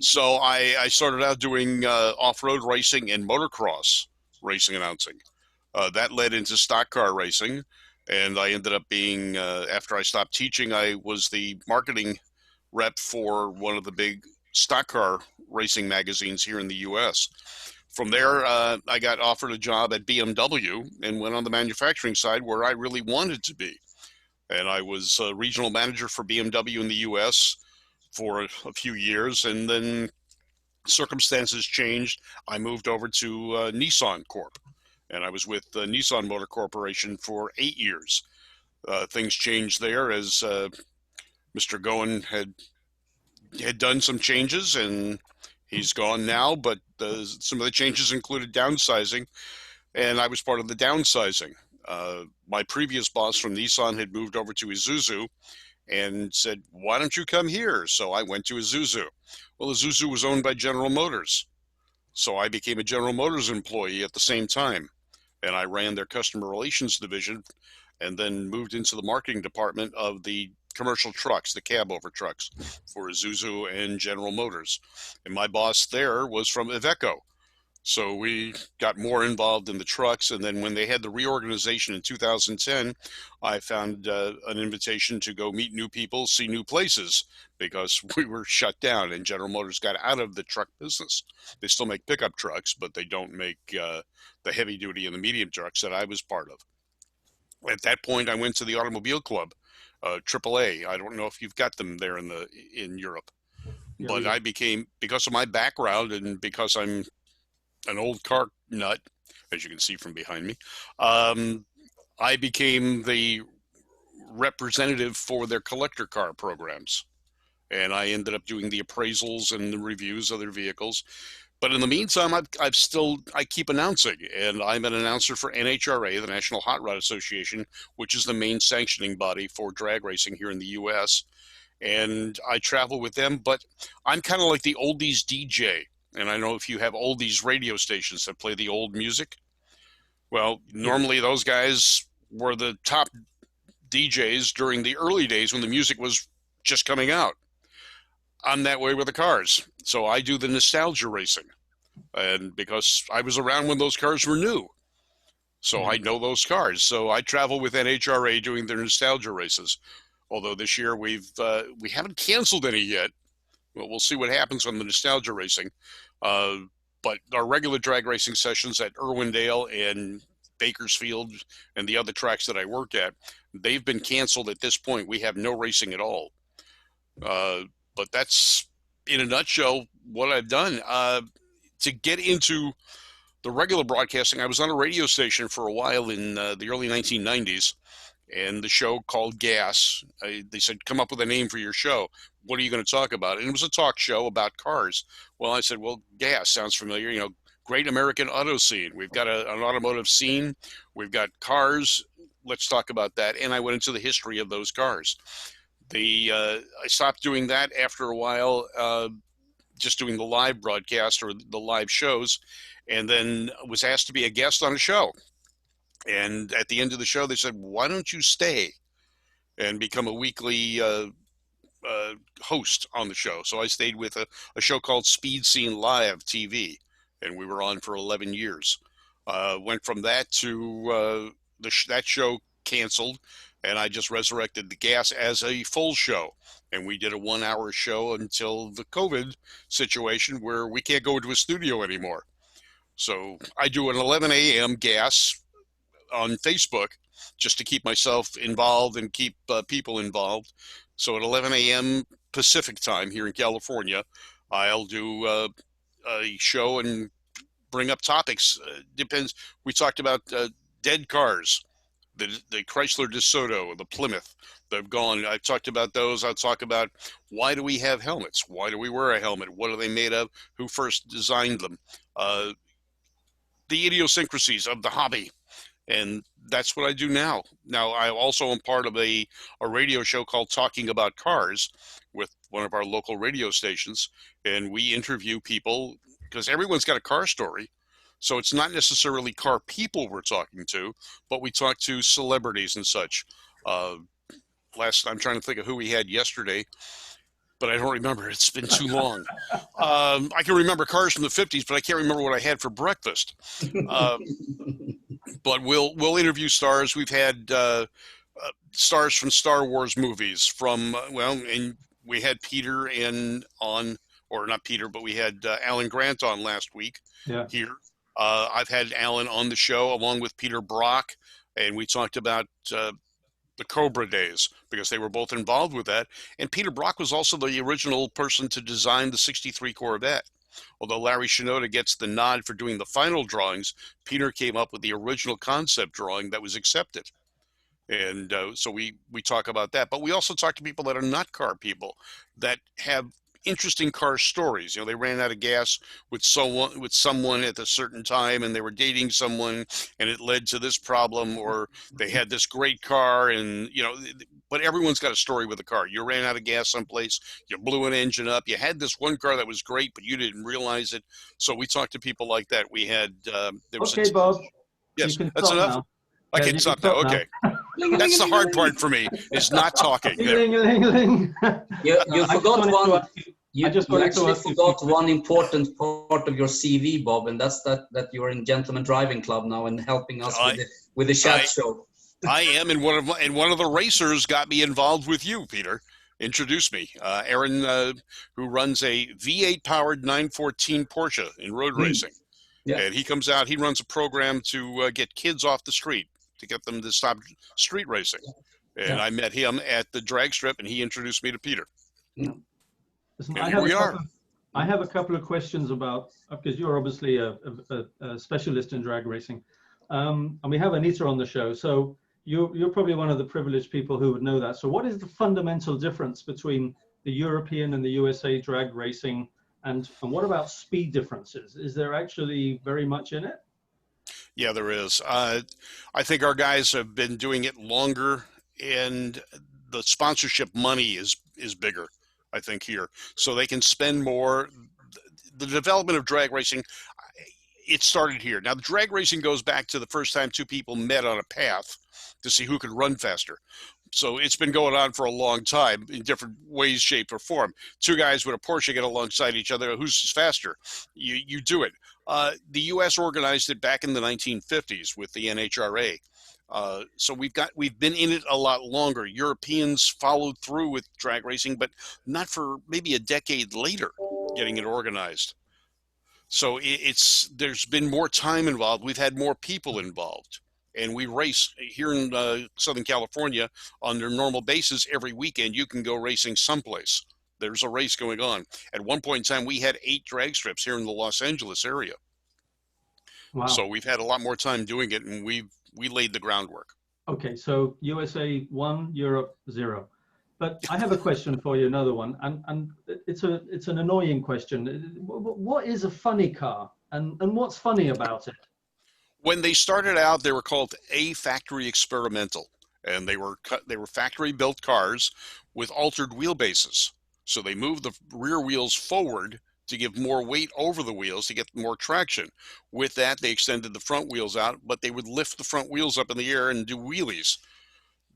So I started out doing off-road racing and motocross racing announcing. That led into stock car racing, and I ended up being, after I stopped teaching, I was the marketing rep for one of the big stock car racing magazines here in the U.S. From there, I got offered a job at BMW and went on the manufacturing side where I really wanted to be. And I was a regional manager for BMW in the U.S. for a few years, and then circumstances changed. I moved over to Nissan Corp, and I was with Nissan Motor Corporation for 8 years. Things changed there as Mr. Goen had done some changes, and he's gone now, but some of the changes included downsizing, and I was part of the downsizing. My previous boss from Nissan had moved over to Isuzu and said, "Why don't you come here?" So I went to Isuzu. Well, Isuzu was owned by General Motors, so I became a General Motors employee at the same time, and I ran their customer relations division, and then moved into the marketing department of the commercial trucks, the cab over trucks for Isuzu and General Motors. And my boss there was from Iveco. So we got more involved in the trucks. And then when they had the reorganization in 2010, I found an invitation to go meet new people, see new places, because we were shut down and General Motors got out of the truck business. They still make pickup trucks, but they don't make the heavy duty and the medium trucks that I was part of. At that point, I went to the Automobile Club. AAA. I don't know if you've got them there in Europe, but I became, because of my background and because I'm an old car nut, as you can see from behind me, I became the representative for their collector car programs, and I ended up doing the appraisals and the reviews of their vehicles. But in the meantime, I keep announcing, and I'm an announcer for NHRA, the National Hot Rod Association, which is the main sanctioning body for drag racing here in the U.S. And I travel with them, but I'm kind of like the oldies DJ. And I know if you have oldies radio stations that play the old music, well, normally those guys were the top DJs during the early days when the music was just coming out. I'm that way with the cars. So I do the nostalgia racing. And because I was around when those cars were new, so I know those cars. So I travel with NHRA doing their nostalgia races. Although this year we haven't canceled any yet. Well, we'll see what happens on the nostalgia racing. But our regular drag racing sessions at Irwindale and Bakersfield and the other tracks that I work at, they've been canceled at this point. We have no racing at all. But that's, in a nutshell, what I've done. To get into the regular broadcasting, I was on a radio station for a while in the early 1990s, and the show called Gas. They said, come up with a name for your show. What are you going to talk about? And it was a talk show about cars. Well, I said, well, gas sounds familiar. You know, great American auto scene. We've got an automotive scene. We've got cars. Let's talk about that. And I went into the history of those cars. I stopped doing that after a while, just doing the live broadcast or the live shows, and then was asked to be a guest on a show. And at the end of the show, they said, why don't you stay and become a weekly host on the show? So I stayed with a show called Speed Scene Live TV, and we were on for 11 years. Went from that to that show canceled, and I just resurrected the Gas as a full show. And we did a 1-hour show until the COVID situation where we can't go into a studio anymore. So I do an 11 a.m. Gas on Facebook just to keep myself involved and keep people involved. So at 11 a.m. Pacific time here in California, I'll do a show and bring up topics. Depends. We talked about dead cars, the Chrysler DeSoto, the Plymouth, they've gone. I've talked about those. I'll talk about why do we have helmets? Why do we wear a helmet? What are they made of? Who first designed them? The idiosyncrasies of the hobby. And that's what I do now. Now, I also am part of a radio show called Talking About Cars with one of our local radio stations. And we interview people because everyone's got a car story. So it's not necessarily car people we're talking to, but we talk to celebrities and such. I'm trying to think of who we had yesterday, but I don't remember. It's been too long. I can remember cars from the 50s, but I can't remember what I had for breakfast. But we'll interview stars. We've had stars from Star Wars movies. And we had Peter not Peter, but we had Alan Grant on last week here. I've had Alan on the show along with Peter Brock, and we talked about the Cobra days because they were both involved with that. And Peter Brock was also the original person to design the 63 Corvette. Although Larry Shinoda gets the nod for doing the final drawings, Peter came up with the original concept drawing that was accepted. And so we talk about that. But we also talk to people that are not car people, that have interesting car stories. You know, they ran out of gas with someone at a certain time, and they were dating someone, and it led to this problem, or they had this great car, and but everyone's got a story with a car. You ran out of gas someplace, you blew an engine up, you had this one car that was great, but you didn't realize it. So we talked to people like that. We had Bob. Yes, that's enough. Now. I can stop now. Okay. That's the hard part for me, is not talking. You forgot one. You actually forgot one important part of your CV, Bob, and that's that you're in Gentleman Driving Club now and helping us with the chat show. I am, and one of the racers got me involved with you, Peter. Introduced me, Aaron, who runs a V8 powered 914 Porsche in road racing. Yeah. And he comes out. He runs a program to get kids off the street, to get them to stop street racing. And I met him at the drag strip, and he introduced me to Peter. Yeah. Listen, I have a couple of questions about, because you're obviously a specialist in drag racing, and we have Anita on the show. So you're probably one of the privileged people who would know that. So what is the fundamental difference between the European and the USA drag racing, and what about speed differences? Is there actually very much in it? Yeah, there is. I think our guys have been doing it longer, and the sponsorship money is bigger, I think, here. So they can spend more. The development of drag racing, it started here. Now, the drag racing goes back to the first time two people met on a path to see who could run faster. So it's been going on for a long time in different ways, shape, or form. Two guys with a Porsche get alongside each other. Who's faster? You do it. The U.S. organized it back in the 1950s with the NHRA. So we've been in it a lot longer. Europeans followed through with drag racing, but not for maybe a decade later getting it organized. So there's been more time involved. We've had more people involved. And we race here in Southern California on their normal basis every weekend. You can go racing someplace. There's a race going on. At one point in time, we had 8 drag strips here in the Los Angeles area. Wow. So we've had a lot more time doing it, and we laid the groundwork. Okay, so USA 1, Europe 0. But I have a question for you, another one, and it's an annoying question. What is a funny car, and what's funny about it? When they started out, they were called A Factory Experimental, and they were factory built cars with altered wheelbases. So they moved the rear wheels forward to give more weight over the wheels to get more traction. With that, they extended the front wheels out, but they would lift the front wheels up in the air and do wheelies.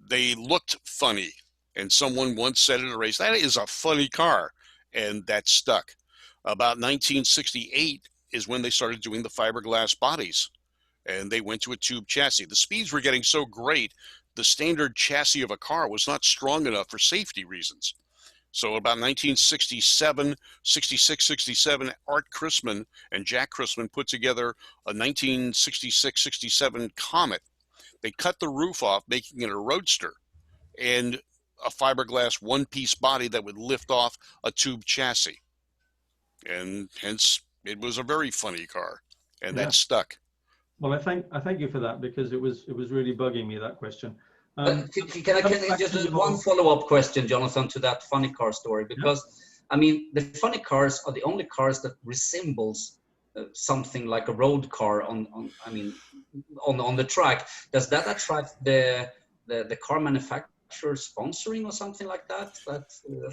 They looked funny, and someone once said at a race, "That is a funny car," and that stuck. About 1968 is when they started doing the fiberglass bodies, and they went to a tube chassis. The speeds were getting so great, the standard chassis of a car was not strong enough for safety reasons. So about 1967, 66, 67, Art Chrisman and Jack Chrisman put together a 1966, 67 Comet. They cut the roof off, making it a roadster, and a fiberglass one-piece body that would lift off a tube chassis. And hence, it was a very funny car, and that stuck. Well, I thank you for that, because it was really bugging me, that question. Can I just one follow-up question, Jonathan, to that funny car story? Because I mean, the funny cars are the only cars that resembles something like a road car on the track. Does that attract the car manufacturer sponsoring or something like that?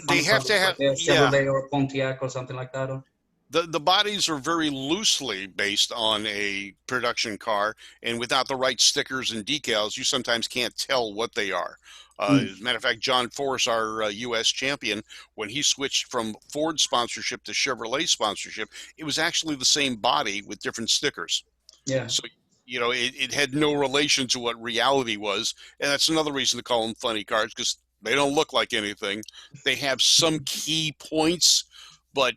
They have to have, like a Chevrolet or Pontiac or something like that. Or? The bodies are very loosely based on a production car, and without the right stickers and decals, you sometimes can't tell what they are. As a matter of fact, John Force, our U.S. champion, when he switched from Ford sponsorship to Chevrolet sponsorship, it was actually the same body with different stickers. Yeah. So, you know, it had no relation to what reality was, and that's another reason to call them funny cars, because they don't look like anything. They have some key points, but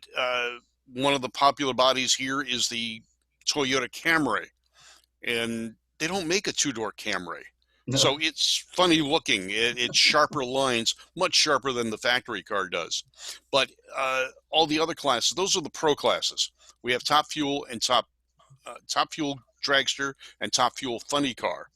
one of the popular bodies here is the Toyota Camry, and they don't make a two-door Camry. No. So it's funny looking. It's sharper lines, much sharper than the factory car does. But all the other classes, those are the pro classes. We have top fuel and top fuel dragster and top fuel funny car.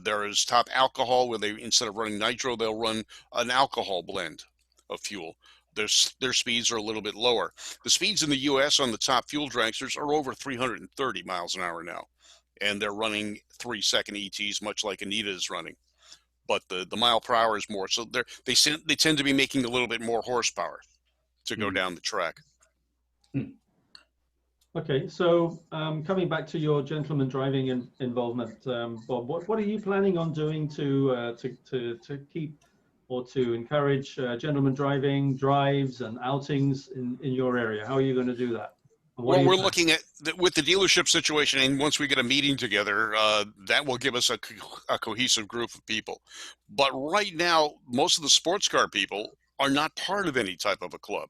There is top alcohol, where they, instead of running nitro, they'll run an alcohol blend of fuel. Their speeds are a little bit lower. The speeds in the U.S. on the top fuel dragsters are over 330 miles an hour now, and they're running 3-second ETs, much like Anita is running. But the mile per hour is more, so they tend to be making a little bit more horsepower to go down the track. Okay, so coming back to your gentleman driving involvement, Bob, what are you planning on doing to keep or to encourage gentleman driving drives and outings in your area? How are you going to do that? Well, we're looking at with the dealership situation, and once we get a meeting together, that will give us a cohesive group of people. But right now, most of the sports car people are not part of any type of a club,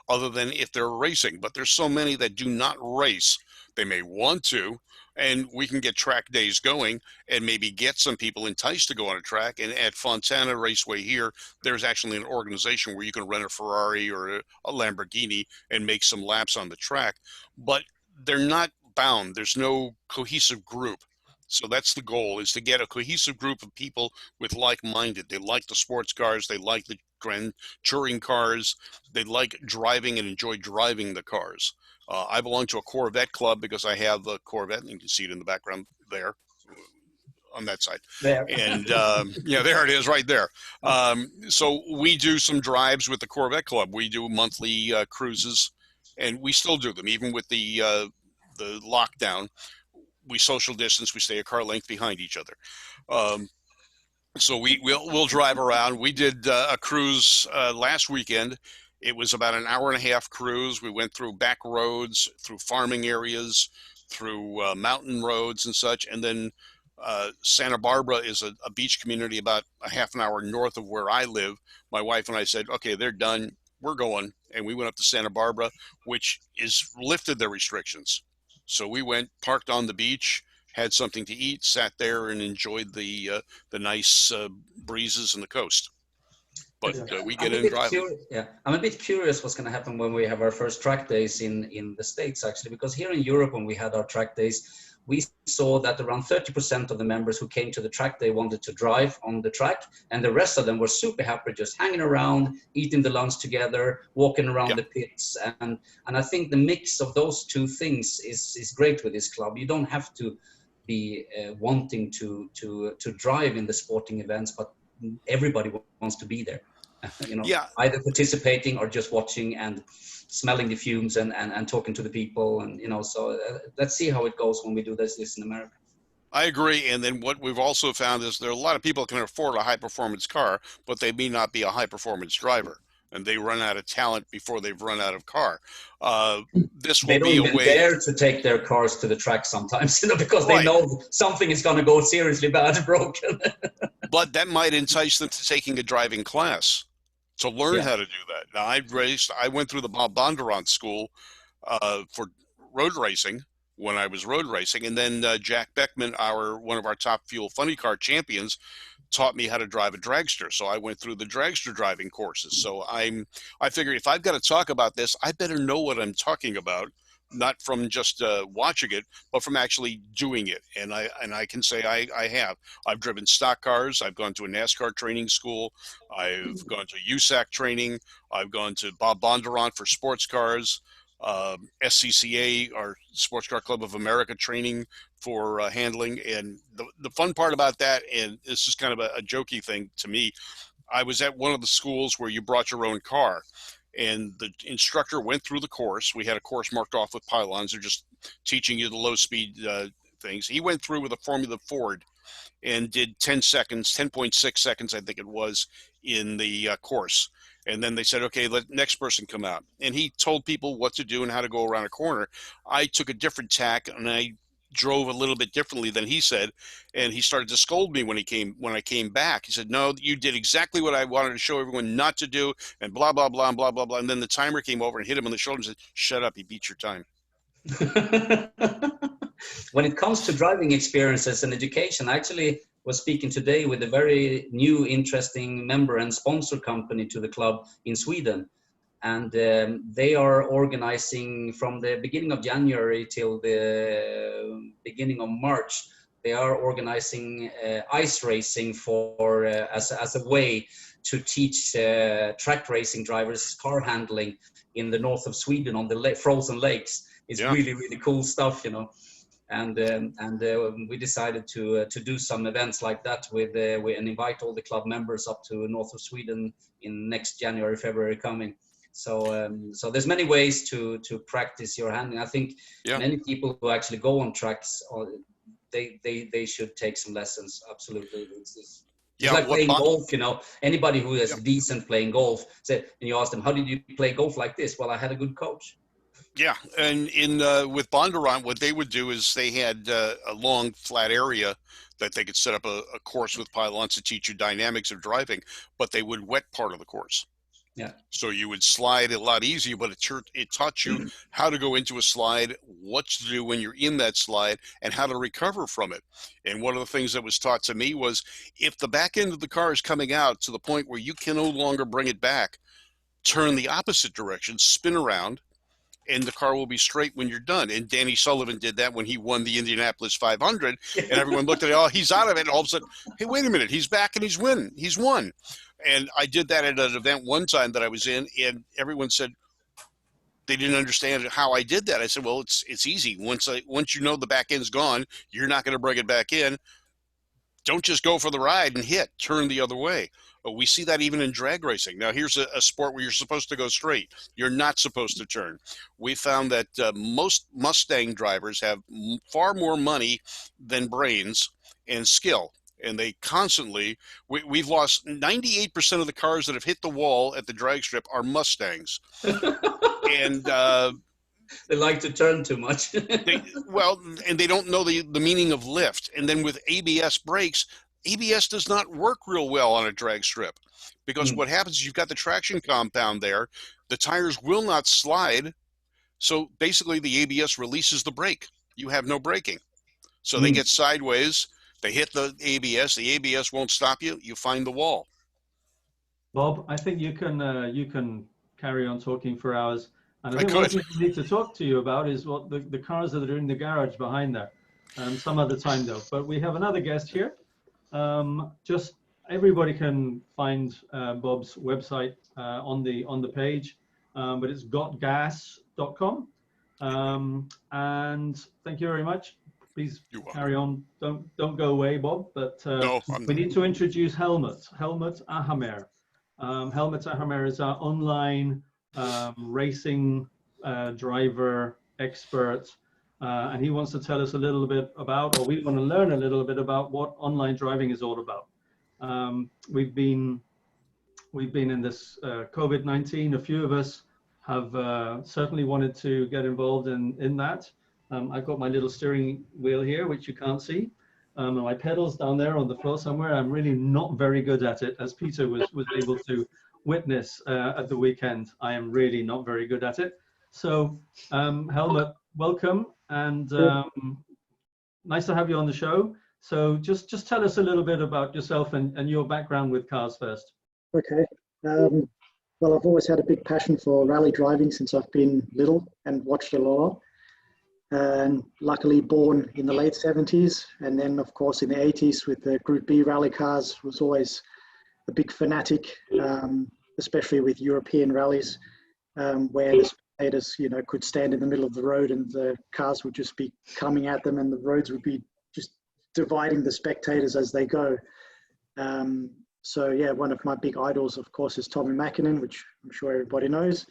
other than if they're racing. But there's so many that do not race. They may want to, and we can get track days going and maybe get some people enticed to go on a track. And at Fontana Raceway here, there's actually an organization where you can rent a Ferrari or a Lamborghini and make some laps on the track. But they're not bound. There's no cohesive group. So that's the goal, is to get a cohesive group of people with like-minded. They like the sports cars. They like the grand touring cars. They like driving and enjoy driving the cars. I belong to a Corvette club because I have a Corvette, and you can see it in the background there on that side. There. And yeah, there it is right there. So we do some drives with the Corvette club. We do monthly cruises, and we still do them, even with the lockdown. We social distance. We stay a car length behind each other. So we'll drive around. We did a cruise last weekend. It was about an hour and a half cruise. We went through back roads, through farming areas, through mountain roads and such. And then Santa Barbara is a beach community about a half an hour north of where I live. My wife and I said, okay, they're done. We're going. And we went up to Santa Barbara, which is lifted their restrictions. So we went, parked on the beach, had something to eat, sat there and enjoyed the nice breezes and the coast. but we get I'm in and drive. I'm a bit curious what's going to happen when we have our first track days in the States, actually, because here in Europe, when we had our track days, we saw that around 30% of the members who came to the track day wanted to drive on the track, and the rest of them were super happy just hanging around, eating the lunch together, walking around the pits. And I think the mix of those two things is great with this club. You don't have to be wanting to drive in the sporting events, but everybody wants to be there, either participating or just watching and smelling the fumes and talking to the people, and so let's see how it goes when we do this in America. I agree. And then what we've also found is there are a lot of people that can afford a high performance car, but they may not be a high performance driver, and they run out of talent before they've run out of car. This will be a way. They don't even dare to take their cars to the track sometimes, because they know something is going to go seriously bad and broken. But that might entice them to taking a driving class to learn how to do that. Now, I went through the Bob Bondurant school for road racing when I was road racing, and then Jack Beckman, one of our top fuel funny car champions, taught me how to drive a dragster. So I went through the dragster driving courses. So I figured if I've got to talk about this, I better know what I'm talking about, not from just watching it, but from actually doing it. And I can say I have. I've driven stock cars. I've gone to a NASCAR training school. I've gone to USAC training. I've gone to Bob Bondurant for sports cars. SCCA, our Sports Car Club of America, training for handling. And the fun part about that, and this is kind of a jokey thing to me, I was at one of the schools where you brought your own car, and the instructor went through the course. We had a course marked off with pylons. They're just teaching you the low speed things. He went through with a Formula Ford and did 10.6 seconds, I think it was, in the course. And then they said, okay, let next person come out. And he told people what to do and how to go around a corner. I took a different tack, and I drove a little bit differently than he said. And he started to scold me when I came back. He said, no, you did exactly what I wanted to show everyone not to do, and blah, blah, blah, and blah, blah, blah. And then the timer came over and hit him on the shoulder and said, shut up, you beat your time. When it comes to driving experiences and education, I actually was speaking today with a very new, interesting member and sponsor company to the club in Sweden. And they are organizing from the beginning of January till the beginning of March. They are organizing ice racing for as a way to teach track racing drivers car handling in the north of Sweden on the frozen lakes. It's really, really cool stuff, And we decided to do some events like that and invite all the club members up to north of Sweden in next January, February coming. So there's many ways to practice your handling. I think many people who actually go on tracks, they should take some lessons. Absolutely. It's like playing golf, Anybody who is decent playing golf, and you ask them, how did you play golf like this? Well, I had a good coach. Yeah, and with Bondurant, what they would do is they had a long flat area that they could set up a course with pylons to teach you dynamics of driving, but they would wet part of the course. Yeah. So you would slide a lot easier, but it taught you how to go into a slide, what to do when you're in that slide, and how to recover from it. And one of the things that was taught to me was if the back end of the car is coming out to the point where you can no longer bring it back, turn the opposite direction, spin around, and the car will be straight when you're done. And Danny Sullivan did that when he won the Indianapolis 500, and everyone looked at it, oh, he's out of it, and all of a sudden, hey, wait a minute, he's back and he's won. And I did that at an event one time that I was in, and everyone said they didn't understand how I did that. I said, well, it's easy. Once you know the back end's gone, you're not going to bring it back in. Don't just go for the ride and turn the other way. But we see that even in drag racing. Now, here's a sport where you're supposed to go straight. You're not supposed to turn. We found that most Mustang drivers have far more money than brains and skill. And they constantly, we've lost 98% of the cars that have hit the wall at the drag strip are Mustangs. And they like to turn too much. And they don't know the meaning of lift. And then with ABS brakes, ABS does not work real well on a drag strip because what happens is you've got the traction compound there. The tires will not slide. So basically the ABS releases the brake. You have no braking. So they get sideways. They hit the ABS won't stop you. You find the wall. Bob, I think you can carry on talking for hours. And I I think one could. thing we need to talk to you about is what the cars that are in the garage behind there. Some other time though. But we have another guest here. Just everybody can find Bob's website on the page, but it's gotgas.com. And thank you very much. Please carry on. Don't go away, Bob. But No, we need to introduce Helmut Ahamer. Helmut Ahamer is our online racing driver expert, and he wants to tell us a little bit about, or we want to learn a little bit about what online driving is all about. We've been in this COVID-19. A few of us have certainly wanted to get involved in that. I've got my little steering wheel here, which you can't see, and my pedals down there on the floor somewhere. I'm really not very good at it, as Peter was able to witness at the weekend. I am really not very good at it. So Helmut, welcome, and nice to have you on the show. So just tell us a little bit about yourself and your background with cars first. Okay. Well, I've always had a big passion for rally driving since I've been little and watched a lot. And luckily born in the late 70s, and then of course in the 80s with the Group B rally cars, was always a big fanatic, especially with European rallies, where the spectators, could stand in the middle of the road and the cars would just be coming at them and the roads would be just dividing the spectators as they go. So yeah, one of my big idols, of course, is Tommy Mäkelä, which I'm sure everybody knows.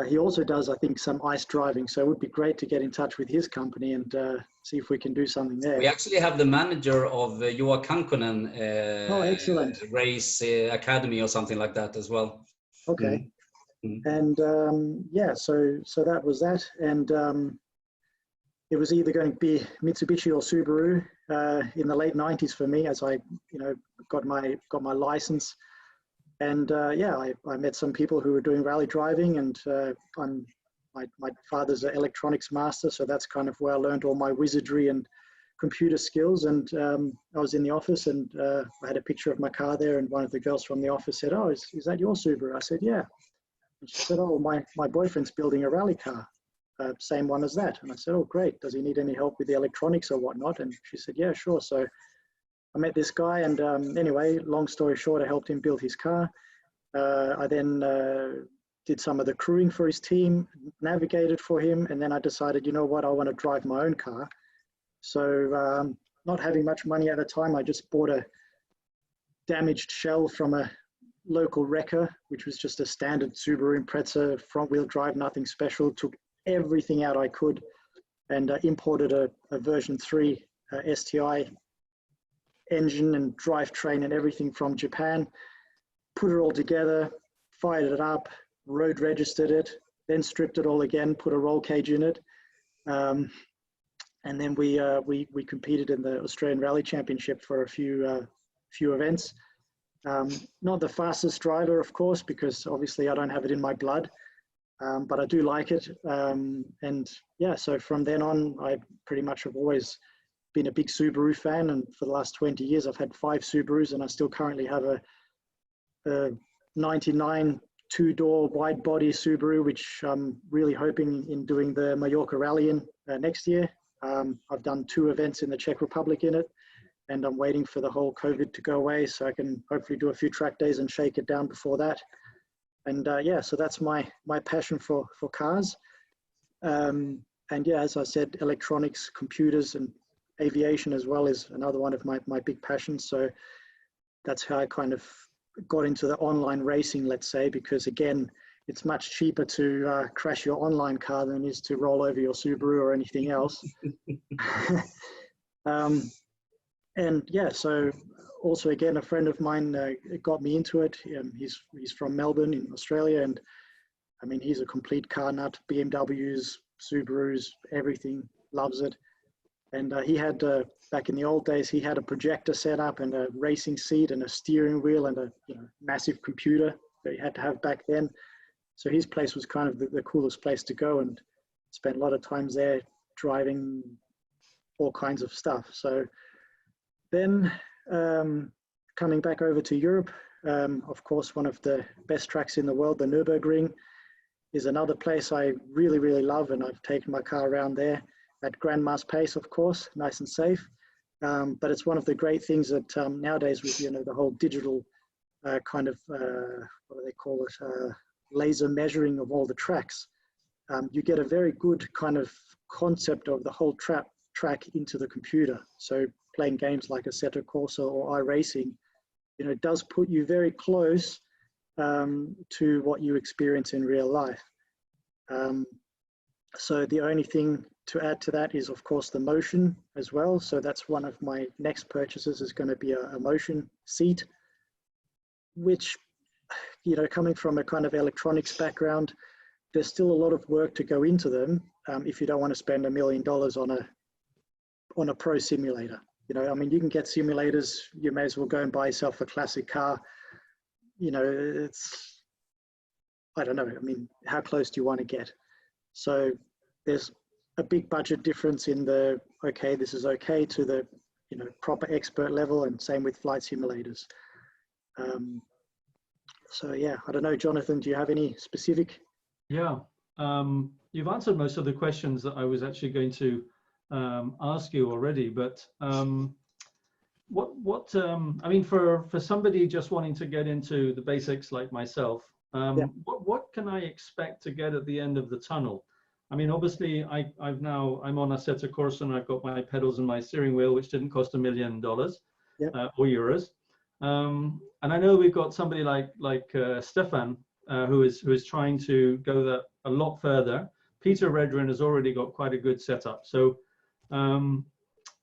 He also does, I think, some ice driving. So it would be great to get in touch with his company and see if we can do something there. We actually have the manager of Juha Kankkonen excellent. Race Academy or something like that as well. Okay. And so that was that. And it was either going to be Mitsubishi or Subaru in the late 90s for me, as I, got my license. And I met some people who were doing rally driving, and my father's an electronics master, so that's kind of where I learned all my wizardry and computer skills. And I was in the office, and I had a picture of my car there, and one of the girls from the office said, "Oh, is that your Subaru?" I said, "Yeah." And she said, "Oh, my boyfriend's building a rally car, same one as that." And I said, "Oh, great. Does he need any help with the electronics or whatnot?" And she said, "Yeah, sure." So I met this guy, and anyway, long story short, I helped him build his car. I then did some of the crewing for his team, navigated for him, and then I decided, you know what, I want to drive my own car. So not having much money at the time, I just bought a damaged shell from a local wrecker, which was just a standard Subaru Impreza, front-wheel drive, nothing special. Took everything out I could, and imported a version 3 STI engine and drivetrain and everything from Japan, put it all together, fired it up, road registered it, then stripped it all again, put a roll cage in it, and then we competed in the Australian Rally Championship for a few events. Not the fastest driver, of course, because obviously I don't have it in my blood, but I do like it. And yeah, so from then on, I pretty much have always been a big Subaru fan, and for the last 20 years I've had 5 Subarus, and I still currently have a 99 2-door wide body Subaru, which I'm really hoping in doing the Mallorca rally in next year. I've done 2 events in the Czech Republic in it, and I'm waiting for the whole COVID to go away so I can hopefully do a few track days and shake it down before that. And yeah, so that's my passion for cars. And yeah, as I said, electronics, computers, and aviation as well is another one of my big passions. So that's how I kind of got into the online racing, let's say, because again, it's much cheaper to crash your online car than it is to roll over your Subaru or anything else. And yeah, so also again, a friend of mine got me into it. He's from Melbourne in Australia, and I mean, he's a complete car nut, BMWs, Subarus, everything, loves it. And he had, back in the old days, he had a projector set up and a racing seat and a steering wheel and a massive computer that he had to have back then. So his place was kind of the coolest place to go, and spent a lot of times there driving all kinds of stuff. So then a coming back over to Europe, of course, one of the best tracks in the world, the Nürburgring, is another place I really, really love, and I've taken my car around there at grandma's pace, of course, nice and safe. But it's one of the great things that nowadays with, you know, the whole digital kind of, what do they call it, laser measuring of all the tracks, you get a very good kind of concept of the whole track into the computer. So playing games like Assetto Corsa or iRacing, you know, does put you very close to what you experience in real life. So the only thing to add to that is, of course, the motion as well. So that's one of my next purchases, is going to be a motion seat, which, you know, coming from a kind of electronics background, there's still a lot of work to go into them if you don't want to spend $1 million on a pro simulator. You know, I mean, you can get simulators, you may as well go and buy yourself a classic car. You know, it's, I don't know, I mean, how close do you want to get? So there's a big budget difference in the, okay, this is okay, to the, you know, proper expert level, and same with flight simulators. So yeah, I don't know, Jonathan, do you have any specific? Yeah, you've answered most of the questions that I was actually going to ask you already, but I mean, for somebody just wanting to get into the basics like myself, what can I expect to get at the end of the tunnel? I mean, obviously, I'm on Assetto Corsa, and I've got my pedals and my steering wheel, which didn't cost $1 million or euros. And I know we've got somebody like Stefan, who is trying to go that a lot further. Peter Redrin has already got quite a good setup. So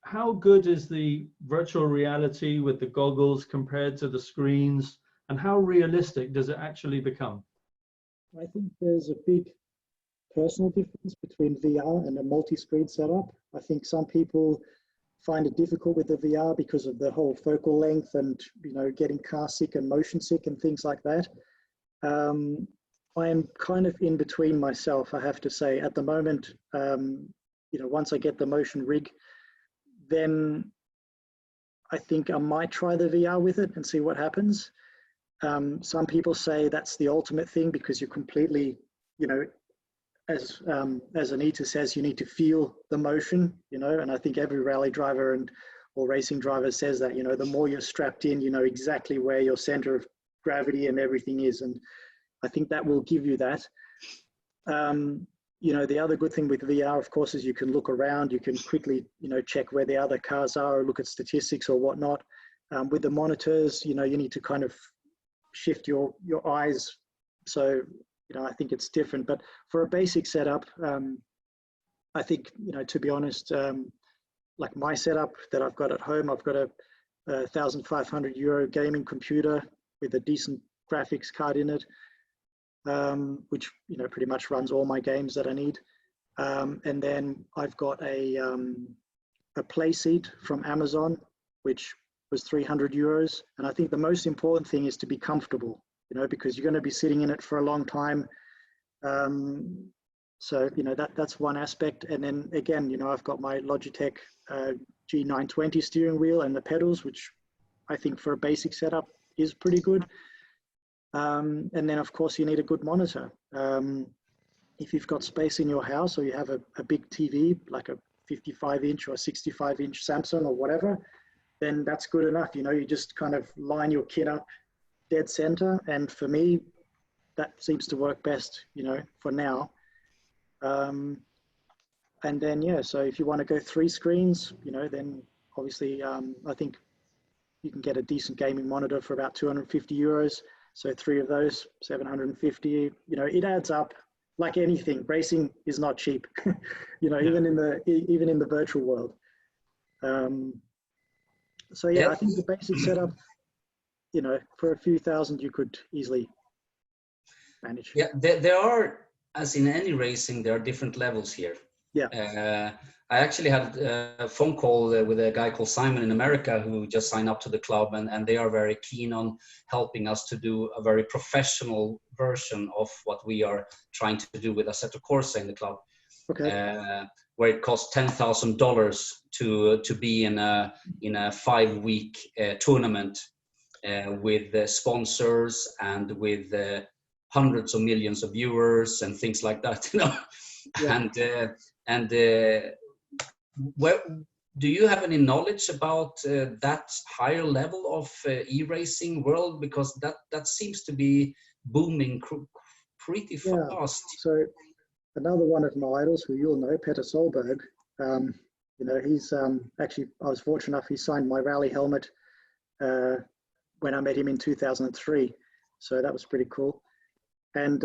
how good is the virtual reality with the goggles compared to the screens, and how realistic does it actually become? I think there's a big personal difference between VR and a multi-screen setup. I think some people find it difficult with the VR because of the whole focal length and, you know, getting car sick and motion sick and things like that. I am kind of in between myself, I have to say. At the moment, you know, once I get the motion rig, then I think I might try the VR with it and see what happens. Some people say that's the ultimate thing, because you're completely, you know, as Anita says, you need to feel the motion, you know, and I think every rally driver or racing driver says that, you know, the more you're strapped in, you know exactly where your center of gravity and everything is. And I think that will give you that. You know, the other good thing with VR, of course, is you can look around, you can quickly, you know, check where the other cars are or look at statistics or whatnot. With the monitors, you know, you need to kind of shift your eyes. So, you know, I think it's different. But for a basic setup, I think, you know, to be honest, like my setup that I've got at home, I've got a 1,500 euro gaming computer with a decent graphics card in it, which, you know, pretty much runs all my games that I need. And then I've got a play seat from Amazon, which was 300 euros. And I think the most important thing is to be comfortable, you know, because you're going to be sitting in it for a long time. So, you know, that's one aspect. And then again, you know, I've got my Logitech G920 steering wheel and the pedals, which I think for a basic setup is pretty good. And then of course you need a good monitor. If you've got space in your house, or you have a big TV, like a 55-inch or 65-inch Samsung or whatever, then that's good enough. You know, you just kind of line your kit up dead center. And for me, that seems to work best, you know, for now. And then, yeah, so if you want to go 3 screens, you know, then obviously I think you can get a decent gaming monitor for about 250 euros. So 3 of those, 750, you know, it adds up. Like anything, racing is not cheap, you know, even in the virtual world. So yeah, I think the basic setup, you know, for a few thousand, you could easily manage. Yeah, there are, as in any racing, there are different levels here. Yeah. I actually had a phone call with a guy called Simon in America who just signed up to the club, and they are very keen on helping us to do a very professional version of what we are trying to do with Assetto Corsa in the club. Okay. Where it costs $10,000 to be in a 5-week tournament. with sponsors and with hundreds of millions of viewers and things like that, you know. Yeah. And where do you have any knowledge about that higher level of e-racing world, because that seems to be booming pretty fast? Yeah. So another one of my idols, who you'll know, Petter Solberg, you know, he's actually, I was fortunate enough, he signed my rally helmet when I met him in 2003. So that was pretty cool. And,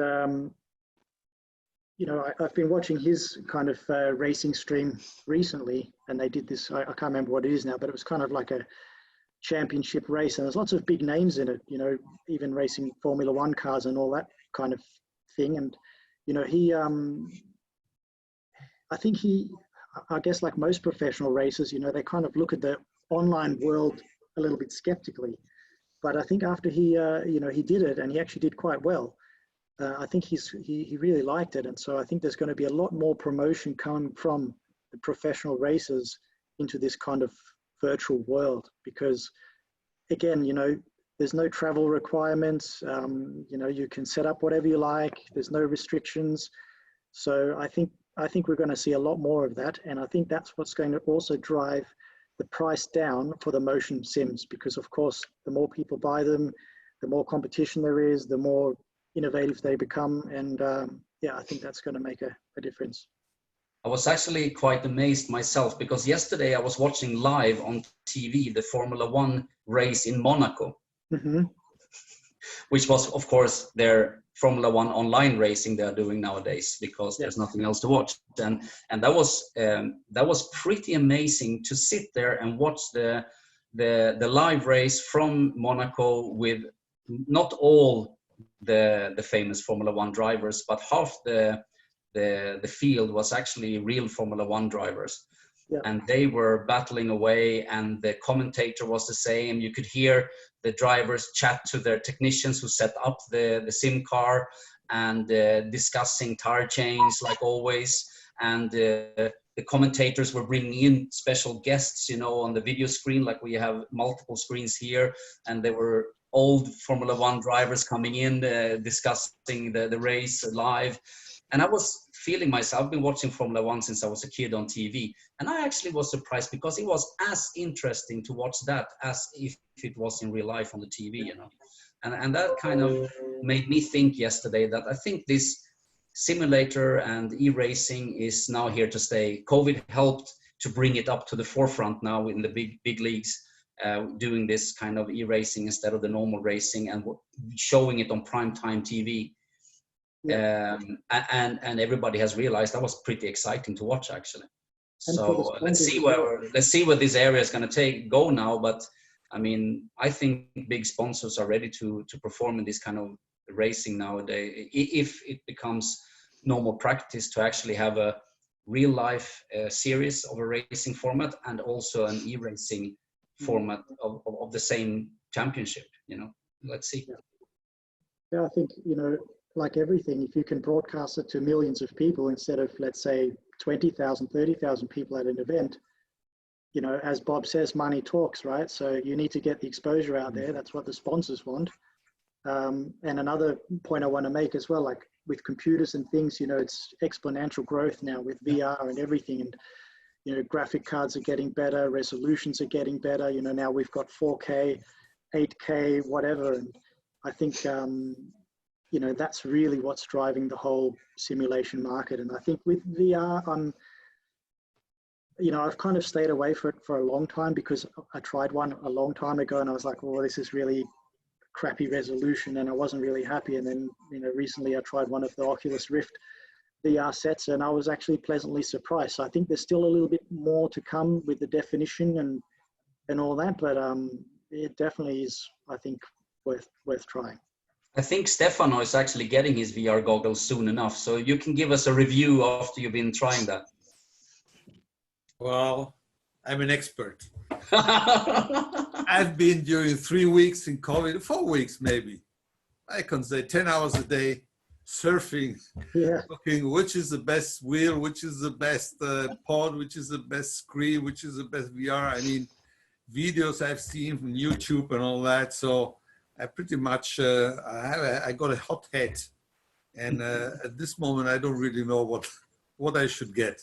you know, I've been watching his kind of racing stream recently, and they did this, I can't remember what it is now, but it was kind of like a championship race, and there's lots of big names in it, you know, even racing Formula One cars and all that kind of thing. And, you know, he, I think I guess like most professional racers, you know, they kind of look at the online world a little bit skeptically. But I think after he, you know, he did it, and he actually did quite well. I think he really liked it. And so I think there's going to be a lot more promotion coming from the professional racers into this kind of virtual world, because again, you know, there's no travel requirements. You know, you can set up whatever you like. There's no restrictions. So I think we're going to see a lot more of that. And I think that's what's going to also drive the price down for the motion sims, because of course, the more people buy them, the more competition there is, the more innovative they become. And yeah, I think that's going to make a difference. I was actually quite amazed myself, because yesterday I was watching live on TV the Formula One race in Monaco, which was, of course, their Formula One online racing they are doing nowadays, because there's nothing else to watch. And that was pretty amazing to sit there and watch the live race from Monaco with not all the famous Formula One drivers, but half the field was actually real Formula One drivers. Yeah. And they were battling away, and the commentator was the same. You could hear the drivers chat to their technicians who set up the sim car, and discussing tire change like always. And the commentators were bringing in special guests, you know, on the video screen, like we have multiple screens here. And there were old Formula One drivers coming in, discussing the race live. And I was feeling myself, I've been watching Formula One since I was a kid on TV. And I actually was surprised, because it was as interesting to watch that as if it was in real life on the TV, you know. And that kind of made me think yesterday that I think this simulator and e-racing is now here to stay. COVID helped to bring it up to the forefront now in the big leagues, doing this kind of e-racing instead of the normal racing, and showing it on primetime TV. Yeah. And everybody has realized that was pretty exciting to watch, actually. So let's see where this area is going to go now. But I mean, I think big sponsors are ready to perform in this kind of racing nowadays, if it becomes normal practice to actually have a real life series of a racing format, and also an e-racing format of the same championship, you know. Let's see. Yeah, I think, you know, like everything, if you can broadcast it to millions of people instead of, let's say, 20,000, 30,000 people at an event, you know, as Bob says, money talks, right? So you need to get the exposure out there. That's what the sponsors want. And another point I want to make as well, like with computers and things, you know, it's exponential growth now with VR and everything. And, you know, graphic cards are getting better, resolutions are getting better. You know, now we've got 4K, 8K, whatever. And I think, you know, that's really what's driving the whole simulation market. And I think with VR, you know, I've kind of stayed away from it for a long time, because I tried one a long time ago and I was like, oh, this is really crappy resolution, and I wasn't really happy. And then, you know, recently I tried one of the Oculus Rift VR sets, and I was actually pleasantly surprised. So I think there's still a little bit more to come with the definition and all that, but it definitely is, I think, worth trying. I think Stefano is actually getting his VR goggles soon enough, so you can give us a review after you've been trying that. Well, I'm an expert. I've been during 3 weeks in COVID, 4 weeks maybe. I can say 10 hours a day surfing, looking which is the best wheel, which is the best pod, which is the best screen, which is the best VR. I mean, videos I've seen from YouTube and all that. So I pretty much, I got a hot head. And at this moment, I don't really know what I should get.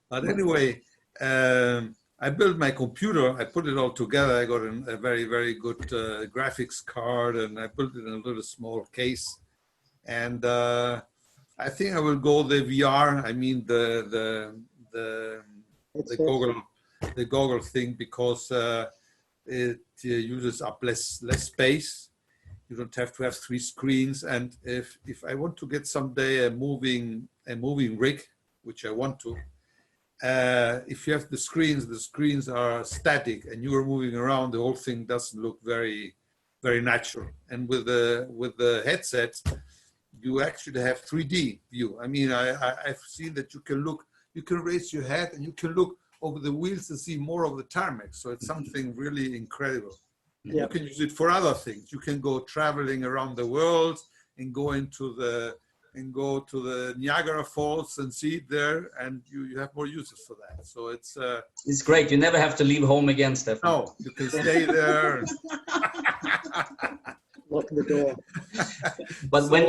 But anyway, I built my computer. I put it all together. I got a very, very good graphics card, and I built it in a little small case. And I think I will go the VR. I mean the goggle thing, because it uses up less space. You don't have to have 3 screens. And if I want to get someday a moving rig, which I want to, if you have the screens are static and you are moving around, the whole thing doesn't look very, very natural. And with the headset, you actually have 3D view. I mean, I've seen that you can raise your head and you can look over the wheels to see more of the tarmac. So it's something really incredible. Yeah. You can use it for other things. You can go traveling around the world and go to the Niagara Falls and see it there, and you have more uses for that. So it's great. You never have to leave home again, Stefan. No, you can stay there. Lock the door. But so, when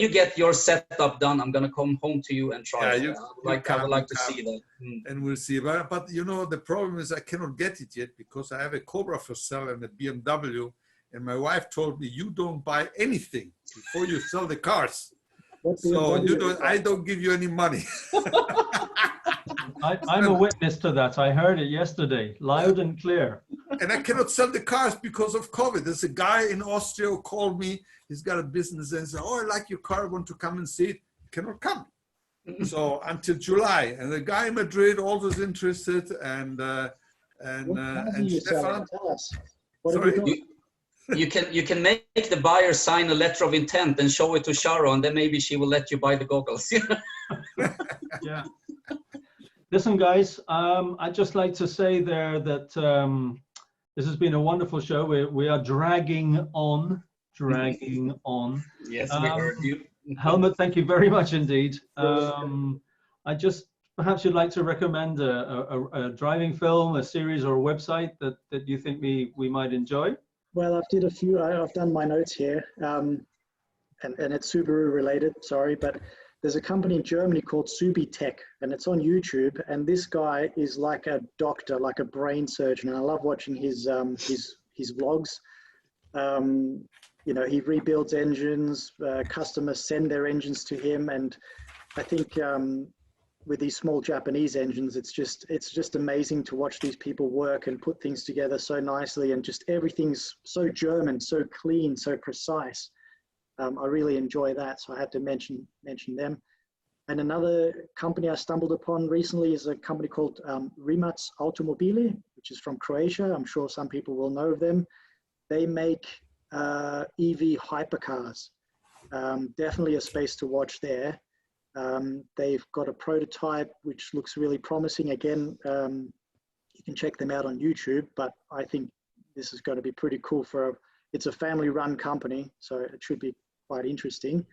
you get your setup done, I'm gonna come home to you and try. Yeah, I would like to see that. And we'll see. But you know, the problem is I cannot get it yet because I have a Cobra for sale and a BMW, and my wife told me you don't buy anything before you sell the cars. So I don't give you any money. I'm a witness to that. I heard it yesterday, loud and clear. And I cannot sell the cars because of COVID. There's a guy in Austria who called me. He's got a business and said, "Oh, I like your car. I want to come and see it." Cannot come. So until July. And the guy in Madrid also is interested. And Stefan. Tell us. Sorry. You can make the buyer sign a letter of intent and show it to Sharo, and then maybe she will let you buy the goggles. Yeah. Listen, guys, I'd just like to say there that this has been a wonderful show. We are dragging on. Yes, we heard you. Helmut, thank you very much indeed. Perhaps you'd like to recommend a driving film, a series, or a website that you think we might enjoy. Well, I've done my notes here, and it's Subaru related, sorry, but there's a company in Germany called Subitech, and it's on YouTube, and this guy is like a doctor, like a brain surgeon, and I love watching his vlogs. You know, he rebuilds engines, customers send their engines to him, and I think with these small Japanese engines, it's just amazing to watch these people work and put things together so nicely, and just everything's so German, so clean, so precise. I really enjoy that, so I had to mention them. And another company I stumbled upon recently is a company called Rimac Automobile, which is from Croatia. I'm sure some people will know of them. They make EV hypercars. Definitely a space to watch there. They've got a prototype which looks really promising. Again, you can check them out on YouTube, but I think this is going to be pretty cool it's a family-run company, so it should be quite interesting.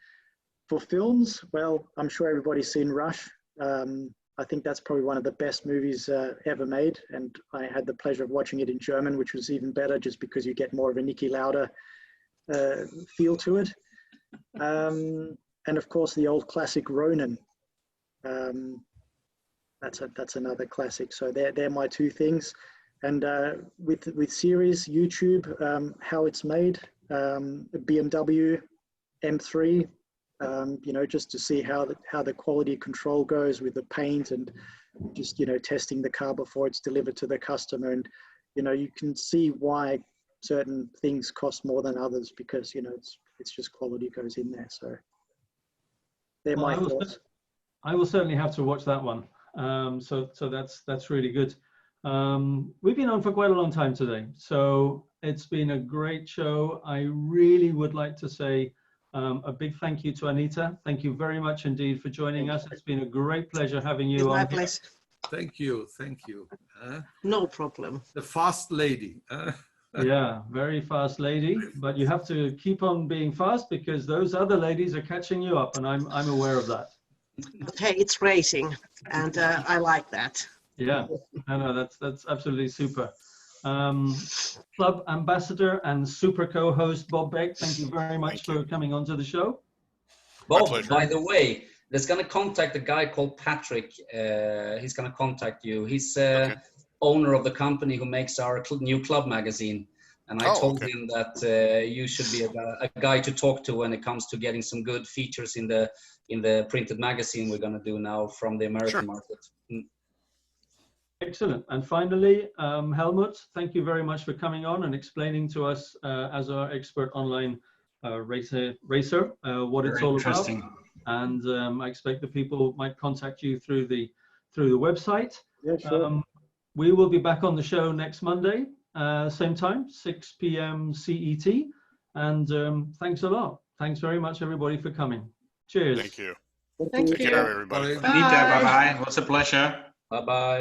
For films, well, I'm sure everybody's seen Rush. I think that's probably one of the best movies ever made, and I had the pleasure of watching it in German, which was even better just because you get more of a Niki Lauda feel to it. And of course, the old classic Ronin. That's another classic. So they're my two things. And with series, YouTube, how it's made, BMW M3, you know, just to see how the quality control goes with the paint, and just, you know, testing the car before it's delivered to the customer. And, you know, you can see why certain things cost more than others, because, you know, it's just quality goes in there. So they're my thoughts. I will certainly have to watch that one. So that's really good. We've been on for quite a long time today, so it's been a great show. I really would like to say a big thank you to Anita. Thank you very much indeed for joining us. It's been a great pleasure having you on. My pleasure. Thank you. No problem. The fast lady. Yeah, very fast lady, but you have to keep on being fast because those other ladies are catching you up, and I'm aware of that. Okay, it's racing, and I like that. Yeah, no, that's absolutely super. Club Ambassador and super co-host Bob Beck. Thank you very much for coming onto the show. Bob, by the way, there's going to contact a guy called Patrick. He's going to contact you. He's owner of the company who makes our new club magazine. And I told him that you should be a guy to talk to when it comes to getting some good features in the printed magazine we're going to do now from the American market. Excellent. And finally, Helmut, thank you very much for coming on and explaining to us as our expert online racer what it's all about. And I expect the people might contact you through the website. Yeah, sure. We will be back on the show next Monday, same time, 6 p.m. CET. And thanks a lot. Thanks very much, everybody, for coming. Cheers. Thank you. Thank you. Take care, everybody. Anita, bye-bye. It was a pleasure. Bye-bye.